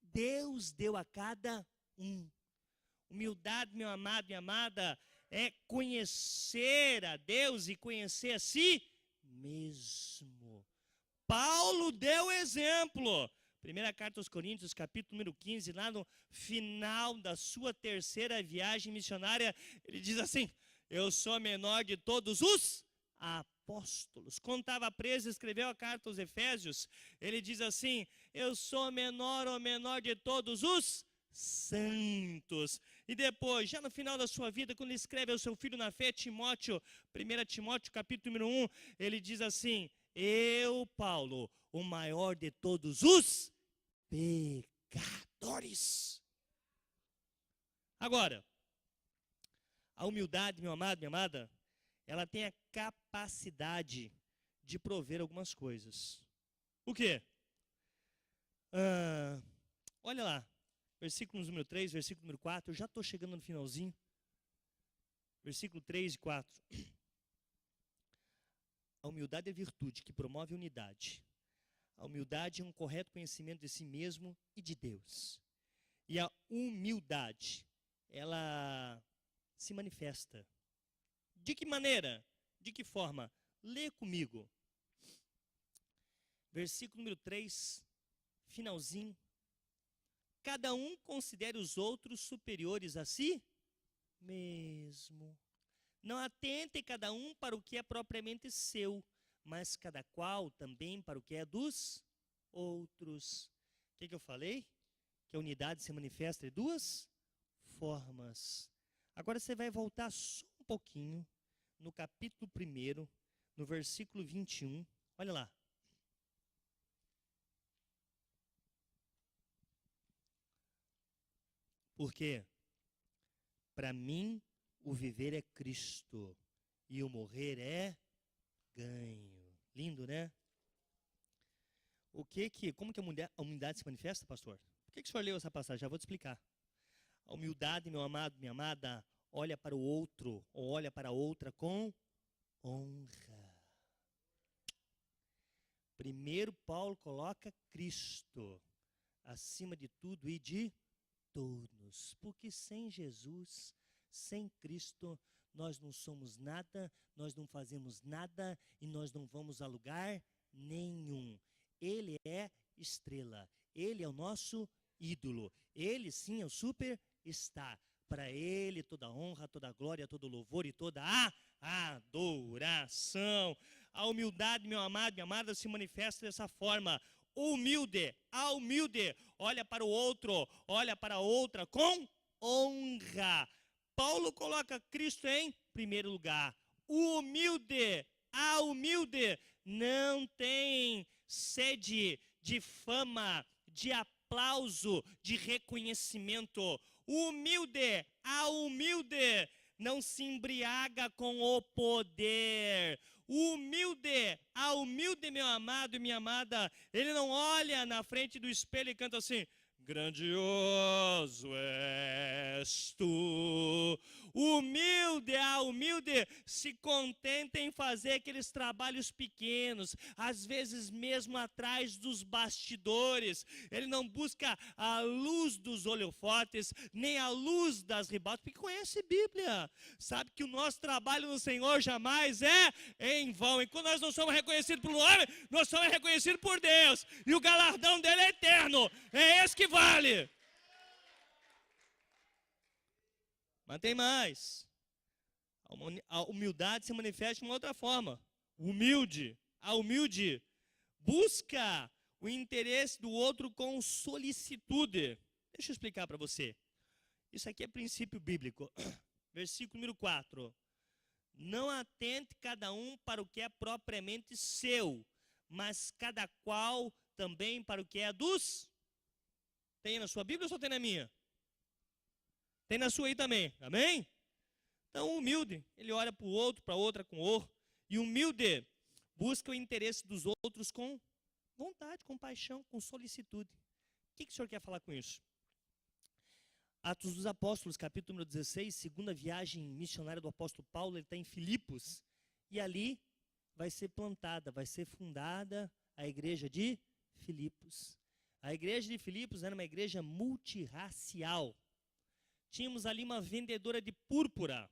Deus deu a cada um. Humildade, meu amado e amada, é conhecer a Deus e conhecer a si mesmo. Paulo deu exemplo. Primeira carta aos Coríntios, capítulo número 15, lá no final da sua terceira viagem missionária, ele diz assim, eu sou a menor de todos os apóstolos. Quando estava preso, escreveu a carta aos Efésios, ele diz assim, eu sou o menor de todos os santos. E depois, já no final da sua vida, quando ele escreve ao seu filho na fé, Timóteo, 1 Timóteo, capítulo número 1, ele diz assim, eu, Paulo, o maior de todos os pecadores. Agora, a humildade, meu amado, minha amada, ela tem a capacidade de prover algumas coisas. O quê? Olha lá, versículo número 3, versículo número 4, eu já estou chegando no finalzinho. Versículo 3 e 4. A humildade é virtude que promove a unidade. A humildade é um correto conhecimento de si mesmo e de Deus. E a humildade, ela se manifesta. De que maneira? De que forma? Lê comigo. Versículo número 3, finalzinho. Cada um considere os outros superiores a si mesmo. Não atente cada um para o que é propriamente seu, mas cada qual também para o que é dos outros. O que eu falei? Que a unidade se manifesta de duas formas. Agora você vai voltar só um pouquinho no capítulo 1, no versículo 21. Olha lá. Porque para mim o viver é Cristo e o morrer é ganho. Lindo, né? Como que a humildade se manifesta, pastor? Por que o senhor leu essa passagem? Já vou te explicar. A humildade, meu amado, minha amada, olha para o outro, ou olha para a outra com honra. Primeiro Paulo coloca Cristo acima de tudo e de todos. Porque sem Jesus, sem Cristo, nós não somos nada, nós não fazemos nada e nós não vamos a lugar nenhum. Ele é estrela, ele é o nosso ídolo, ele sim é o superstar. Para ele toda honra, toda glória, todo louvor e toda a adoração. A humildade, meu amado, minha amada, se manifesta dessa forma. Humilde, olha para o outro, olha para a outra com honra. Paulo coloca Cristo em primeiro lugar. O humilde, a humilde, não tem sede de fama, de aplauso, de reconhecimento. O humilde, a humilde, não se embriaga com o poder. O humilde, meu amado e minha amada, ele não olha na frente do espelho e canta assim, grandioso és tu. Humilde, humilde se contenta em fazer aqueles trabalhos pequenos, às vezes mesmo atrás dos bastidores. Ele não busca a luz dos holofotes, nem a luz das ribaltas, porque conhece Bíblia, sabe que o nosso trabalho no Senhor jamais é em vão. E quando nós não somos reconhecidos pelo homem, nós somos reconhecidos por Deus, e o galardão dele é eterno, é esse que vale. Mas tem mais. A humildade se manifesta de uma outra forma. A humilde busca o interesse do outro com solicitude. Deixa eu explicar para você. Isso aqui é princípio bíblico. Versículo número 4. Não atente cada um para o que é propriamente seu, mas cada qual também para o que é dos... Tem na sua Bíblia ou só tem na minha? Tem na sua aí também, amém? Então, o humilde, ele olha para o outro, para a outra com horror. E o humilde busca o interesse dos outros com vontade, com paixão, com solicitude. O que o senhor quer falar com isso? Atos dos Apóstolos, capítulo número 16, segunda viagem missionária do apóstolo Paulo, ele está em Filipos. E ali vai ser plantada, vai ser fundada a igreja de Filipos. A igreja de Filipos era uma igreja multirracial. Tínhamos ali uma vendedora de púrpura.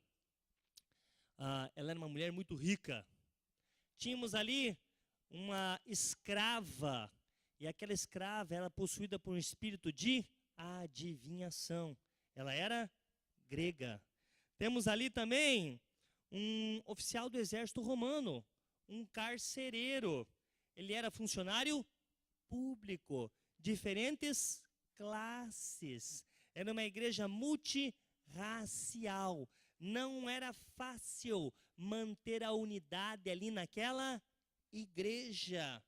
Ela era uma mulher muito rica. Tínhamos ali uma escrava. E aquela escrava era possuída por um espírito de adivinhação. Ela era grega. Temos ali também um oficial do exército romano, um carcereiro. Ele era funcionário público. Diferentes classes. Era uma igreja multirracial. Não era fácil manter a unidade ali naquela igreja.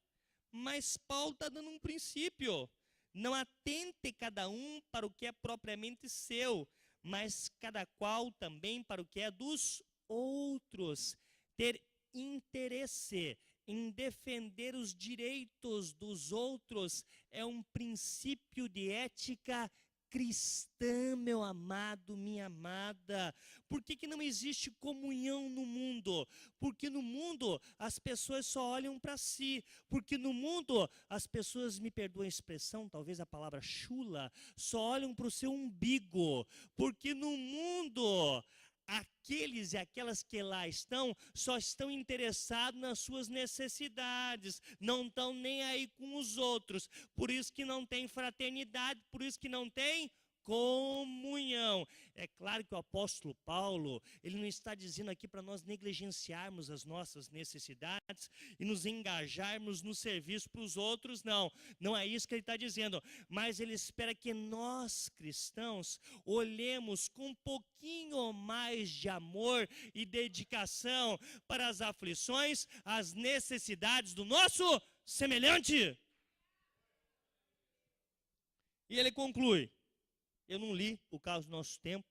Mas Paulo está dando um princípio. Não atente cada um para o que é propriamente seu, mas cada qual também para o que é dos outros. Ter interesse em defender os direitos dos outros é um princípio de ética cristã, meu amado, minha amada. Por que não existe comunhão no mundo? Porque no mundo as pessoas só olham para si. Porque no mundo as pessoas, me perdoem a expressão, talvez a palavra chula, só olham para o seu umbigo. Porque no mundo aqueles e aquelas que lá estão só estão interessados nas suas necessidades, não estão nem aí com os outros. Por isso que não tem fraternidade, por isso que não tem comunhão. É claro que o apóstolo Paulo, ele não está dizendo aqui para nós negligenciarmos as nossas necessidades e nos engajarmos no serviço para os outros, não. Não é isso que ele está dizendo. Mas ele espera que nós, cristãos, olhemos com um pouquinho mais de amor e dedicação para as aflições, as necessidades do nosso semelhante. E ele conclui. Eu não li por causa do nosso tempo,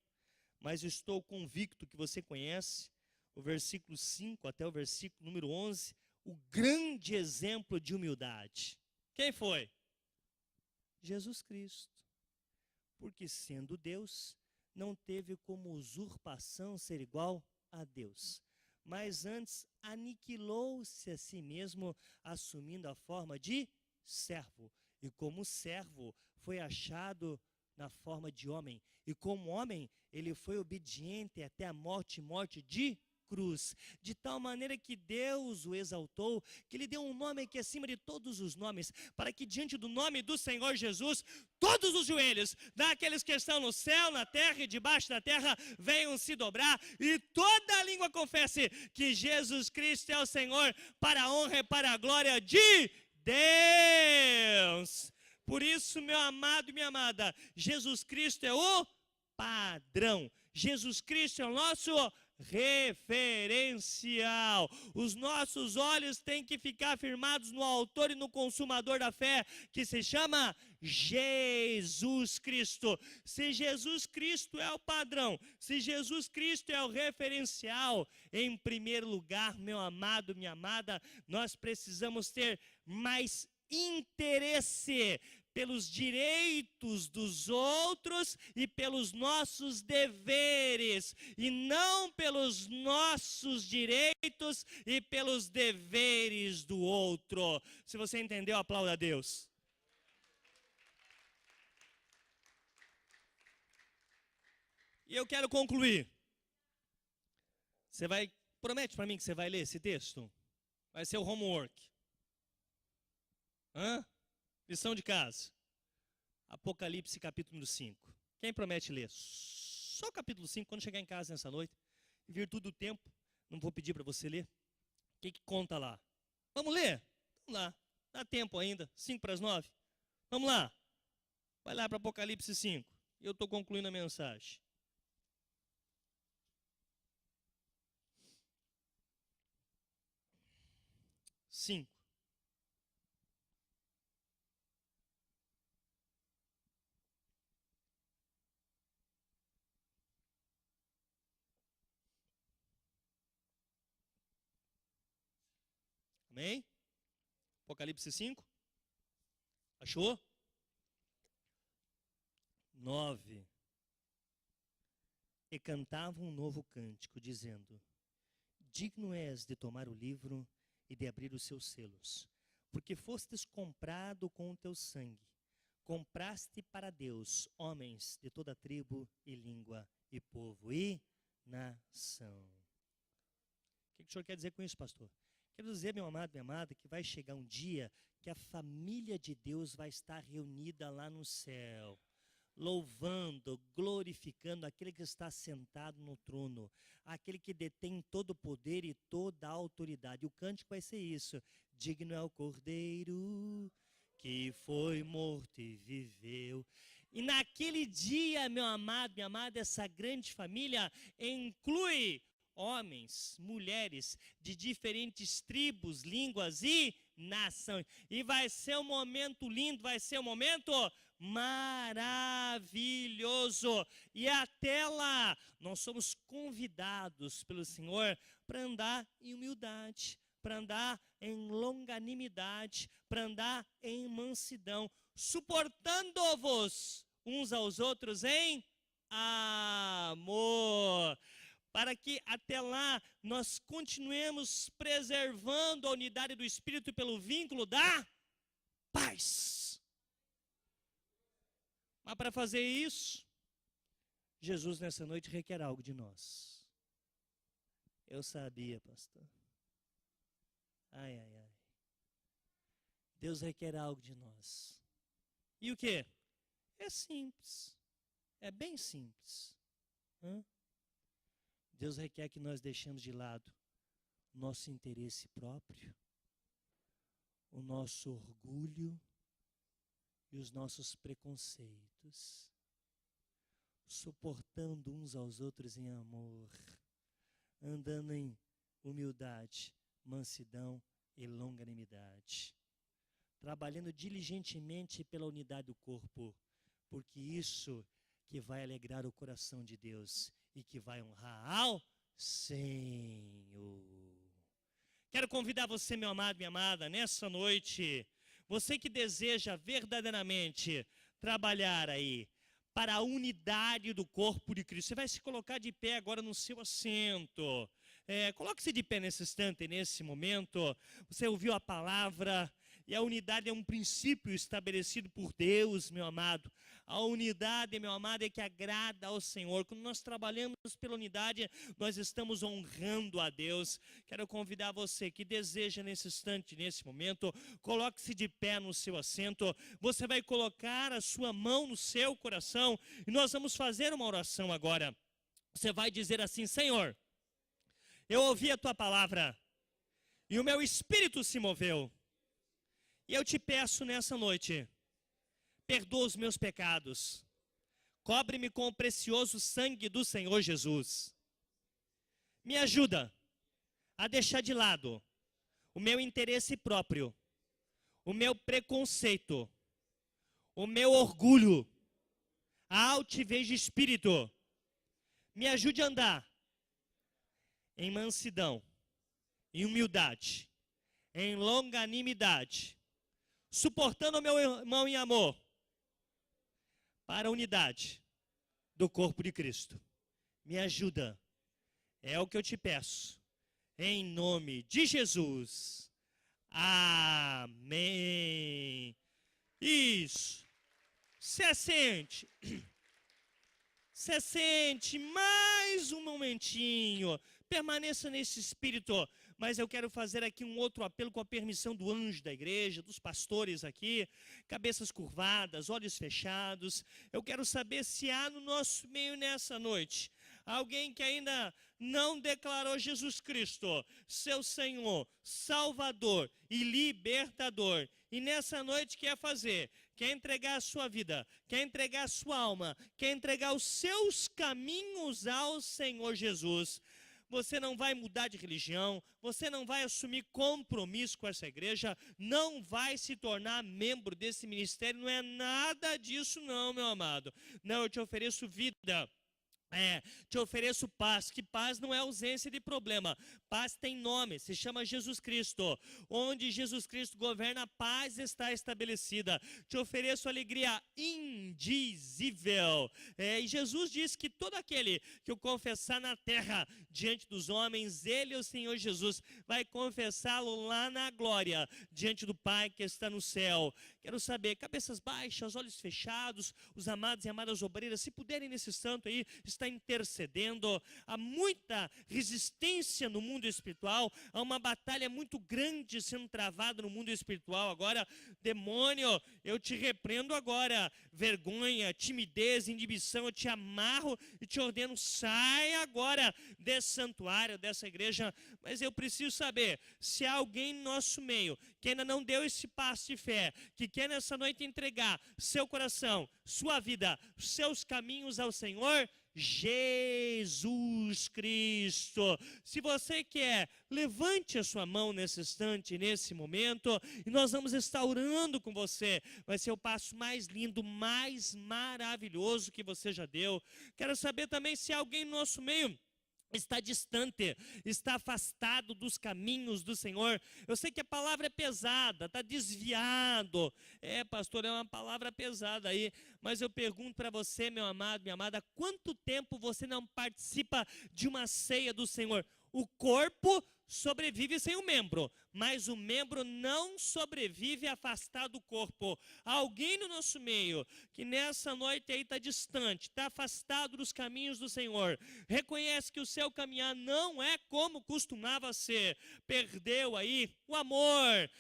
mas estou convicto que você conhece o versículo 5 até o versículo número 11, o grande exemplo de humildade. Quem foi? Jesus Cristo. Porque sendo Deus, não teve como usurpação ser igual a Deus. Mas antes aniquilou-se a si mesmo, assumindo a forma de servo. E como servo foi achado na forma de homem, e como homem, ele foi obediente até a morte de cruz, de tal maneira que Deus o exaltou, que lhe deu um nome que é acima de todos os nomes, para que diante do nome do Senhor Jesus, todos os joelhos, daqueles que estão no céu, na terra e debaixo da terra, venham se dobrar, e toda a língua confesse que Jesus Cristo é o Senhor, para a honra e para a glória de Deus. Por isso, meu amado e minha amada, Jesus Cristo é o padrão. Jesus Cristo é o nosso referencial. Os nossos olhos têm que ficar firmados no autor e no consumador da fé, que se chama Jesus Cristo. Se Jesus Cristo é o padrão, se Jesus Cristo é o referencial, em primeiro lugar, meu amado, minha amada, nós precisamos ter mais interesse pelos direitos dos outros e pelos nossos deveres, e não pelos nossos direitos e pelos deveres do outro. Se você entendeu, aplauda a Deus. E eu quero concluir. Promete para mim que você vai ler esse texto? Vai ser o homework. Lição de casa. Apocalipse capítulo 5. Quem promete ler? Só o capítulo 5, quando chegar em casa nessa noite. Em virtude do tempo, não vou pedir para você ler. O que conta lá? Vamos ler? Vamos lá. Dá tempo ainda. 5 para as 9. Vamos lá. Vai lá para Apocalipse 5. Eu estou concluindo a mensagem. 5. Amém? Apocalipse 5. Achou? 9. E cantavam um novo cântico, dizendo: digno és de tomar o livro e de abrir os seus selos, porque fostes comprado com o teu sangue. Compraste para Deus homens de toda tribo e língua e povo e nação. O que o senhor quer dizer com isso, pastor? Quero dizer, meu amado, minha amada, que vai chegar um dia que a família de Deus vai estar reunida lá no céu, louvando, glorificando aquele que está sentado no trono, aquele que detém todo o poder e toda a autoridade. O cântico vai ser isso: digno é o Cordeiro que foi morto e viveu. E naquele dia, meu amado, minha amada, essa grande família inclui homens, mulheres de diferentes tribos, línguas e nações. E vai ser um momento lindo, vai ser um momento maravilhoso. E até lá, nós somos convidados pelo Senhor para andar em humildade, para andar em longanimidade, para andar em mansidão, suportando-vos uns aos outros em amor, para que até lá nós continuemos preservando a unidade do Espírito pelo vínculo da paz. Mas para fazer isso, Jesus nessa noite requer algo de nós. Eu sabia, pastor. Ai, ai, ai. Deus requer algo de nós. E o quê? É simples. É bem simples. Deus requer que nós deixemos de lado o nosso interesse próprio, o nosso orgulho e os nossos preconceitos, suportando uns aos outros em amor, andando em humildade, mansidão e longanimidade, trabalhando diligentemente pela unidade do corpo, porque isso que vai alegrar o coração de Deus e que vai honrar ao Senhor. Quero convidar você, meu amado, minha amada, nessa noite, você que deseja verdadeiramente trabalhar aí para a unidade do corpo de Cristo. Você vai se colocar de pé agora no seu assento. Coloque-se de pé nesse instante, nesse momento. Você ouviu a palavra. E a unidade é um princípio estabelecido por Deus, meu amado. A unidade, meu amado, é que agrada ao Senhor. Quando nós trabalhamos pela unidade, nós estamos honrando a Deus. Quero convidar você que deseja nesse instante, nesse momento, coloque-se de pé no seu assento. Você vai colocar a sua mão no seu coração e nós vamos fazer uma oração agora. Você vai dizer assim: Senhor, eu ouvi a tua palavra e o meu espírito se moveu. E eu te peço nessa noite, perdoa os meus pecados, cobre-me com o precioso sangue do Senhor Jesus. Me ajuda a deixar de lado o meu interesse próprio, o meu preconceito, o meu orgulho, a altivez de espírito. Me ajude a andar em mansidão, em humildade, em longanimidade, suportando o meu irmão em amor, para a unidade do corpo de Cristo. Me ajuda, é o que eu te peço, em nome de Jesus. Amém. Isso. Se sente mais um momentinho, permaneça nesse espírito, mas eu quero fazer aqui um outro apelo com a permissão do anjo da igreja, dos pastores aqui, cabeças curvadas, olhos fechados. Eu quero saber se há no nosso meio nessa noite alguém que ainda não declarou Jesus Cristo, seu Senhor, Salvador e Libertador, e nessa noite quer fazer, quer entregar a sua vida, quer entregar a sua alma, quer entregar os seus caminhos ao Senhor Jesus. Você não vai mudar de religião, você não vai assumir compromisso com essa igreja, não vai se tornar membro desse ministério, não é nada disso não, meu amado. Não, eu te ofereço vida. Te ofereço paz, que paz não é ausência de problema, paz tem nome, se chama Jesus Cristo, onde Jesus Cristo governa, a paz está estabelecida. Te ofereço alegria indizível, e Jesus disse que todo aquele que o confessar na terra, diante dos homens, ele, o Senhor Jesus, vai confessá-lo lá na glória, diante do Pai que está no céu. Quero saber, cabeças baixas, olhos fechados, os amados e amadas obreiras, se puderem nesse santo aí, está intercedendo. Há muita resistência no mundo espiritual, há uma batalha muito grande sendo travada no mundo espiritual. Agora, demônio, eu te repreendo agora, vergonha, timidez, inibição, eu te amarro e te ordeno, sai agora desse santuário, dessa igreja. Mas eu preciso saber, se há alguém no nosso meio que ainda não deu esse passo de fé, que quer nessa noite entregar seu coração, sua vida, seus caminhos ao Senhor Jesus Cristo. Se você quer, levante a sua mão nesse instante, nesse momento, e nós vamos estar orando com você. Vai ser o passo mais lindo, mais maravilhoso que você já deu. Quero saber também se há alguém no nosso meio está distante, está afastado dos caminhos do Senhor. Eu sei que a palavra é pesada, está desviado. Pastor, é uma palavra pesada aí. Mas eu pergunto para você, meu amado, minha amada, há quanto tempo você não participa de uma ceia do Senhor? O corpo sobrevive sem o membro, mas o membro não sobrevive afastado do corpo. Há alguém no nosso meio que nessa noite aí está distante, está afastado dos caminhos do Senhor, reconhece que o seu caminhar não é como costumava ser, perdeu aí o amor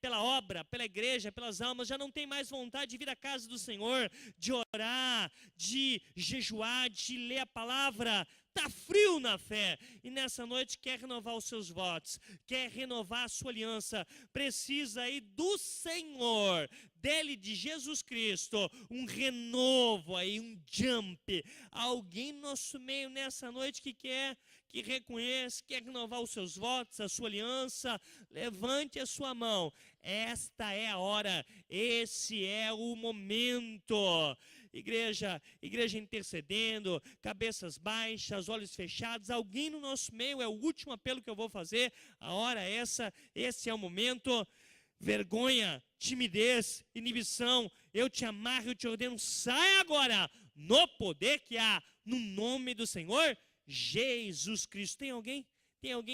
pela obra, pela igreja, pelas almas, já não tem mais vontade de vir à casa do Senhor, de orar, de jejuar, de ler a palavra. Está frio na fé e nessa noite quer renovar os seus votos, quer renovar a sua aliança, precisa aí do Senhor, dele, de Jesus Cristo, um renovo aí, um jump. Alguém no nosso meio nessa noite que quer, que reconhece, quer renovar os seus votos, a sua aliança, levante a sua mão. Esta é a hora, esse é o momento. Igreja intercedendo, cabeças baixas, olhos fechados, alguém no nosso meio, é o último apelo que eu vou fazer, a hora é essa, esse é o momento. Vergonha, timidez, inibição, eu te amarro, eu te ordeno, sai agora, no poder que há, no nome do Senhor Jesus Cristo. Tem alguém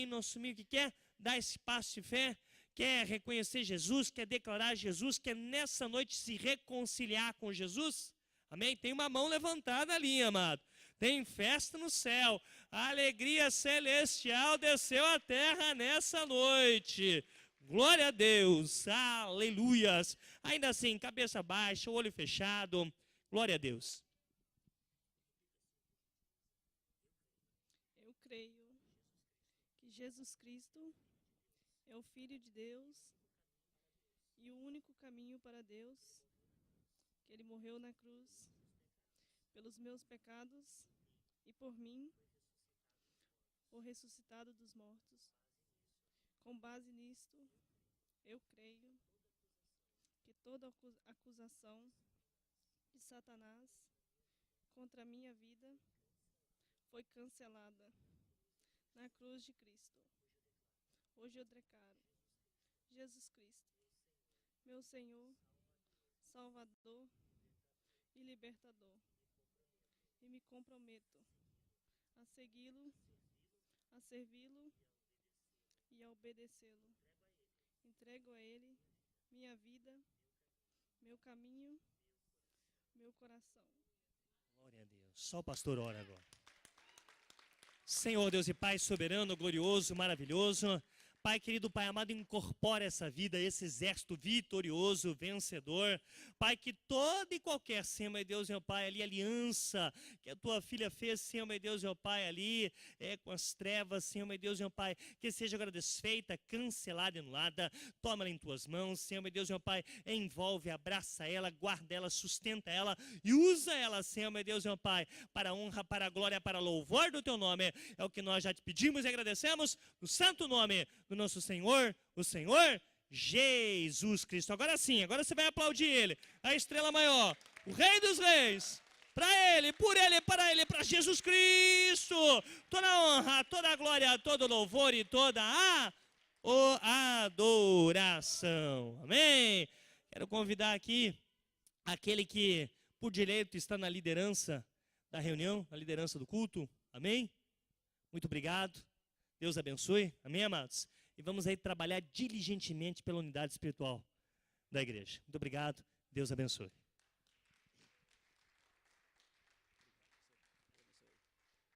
no nosso meio que quer dar esse passo de fé? Quer reconhecer Jesus, quer declarar Jesus, quer nessa noite se reconciliar com Jesus? Amém? Tem uma mão levantada ali, amado. Tem festa no céu. A alegria celestial desceu à terra nessa noite. Glória a Deus. Aleluias. Ainda assim, cabeça baixa, olho fechado. Glória a Deus. Eu creio que Jesus Cristo é o Filho de Deus e o único caminho para Deus, que Ele morreu na cruz pelos meus pecados e por mim, foi ressuscitado dos mortos. Com base nisto, eu creio que toda acusação de Satanás contra a minha vida foi cancelada na cruz de Cristo. Hoje eu declaro, Jesus Cristo meu Senhor, Salvador e Libertador. E me comprometo a segui-lo, a servi-lo e a obedecê-lo. Entrego a Ele minha vida, meu caminho, meu coração. Glória a Deus. Só o pastor ora agora. Senhor Deus e Pai soberano, glorioso, maravilhoso. Pai querido, Pai amado, incorpora essa vida, esse exército vitorioso, vencedor. Pai, que toda e qualquer, Senhor, meu Deus, meu Pai, ali aliança que a tua filha fez, Senhor, meu Deus, meu Pai, ali com as trevas, Senhor, meu Deus, meu Pai, que seja agora desfeita, cancelada e anulada. Toma-la em tuas mãos, Senhor, meu Deus, meu Pai, envolve, abraça ela, guarda ela, sustenta ela e usa ela, Senhor, meu Deus, meu Pai, para a honra, para a glória, para louvor do teu nome. É o que nós já te pedimos e agradecemos no santo nome do nosso Senhor, o Senhor Jesus Cristo. Agora sim, agora você vai aplaudir Ele, a estrela maior, o Rei dos Reis, para Ele, por Ele, para Jesus Cristo, toda a honra, toda a glória, todo o louvor e toda a adoração. Amém? Quero convidar aqui aquele que, por direito, está na liderança da reunião, na liderança do culto. Amém? Muito obrigado. Deus abençoe. Amém, amados? E vamos aí trabalhar diligentemente pela unidade espiritual da igreja. Muito obrigado. Deus abençoe.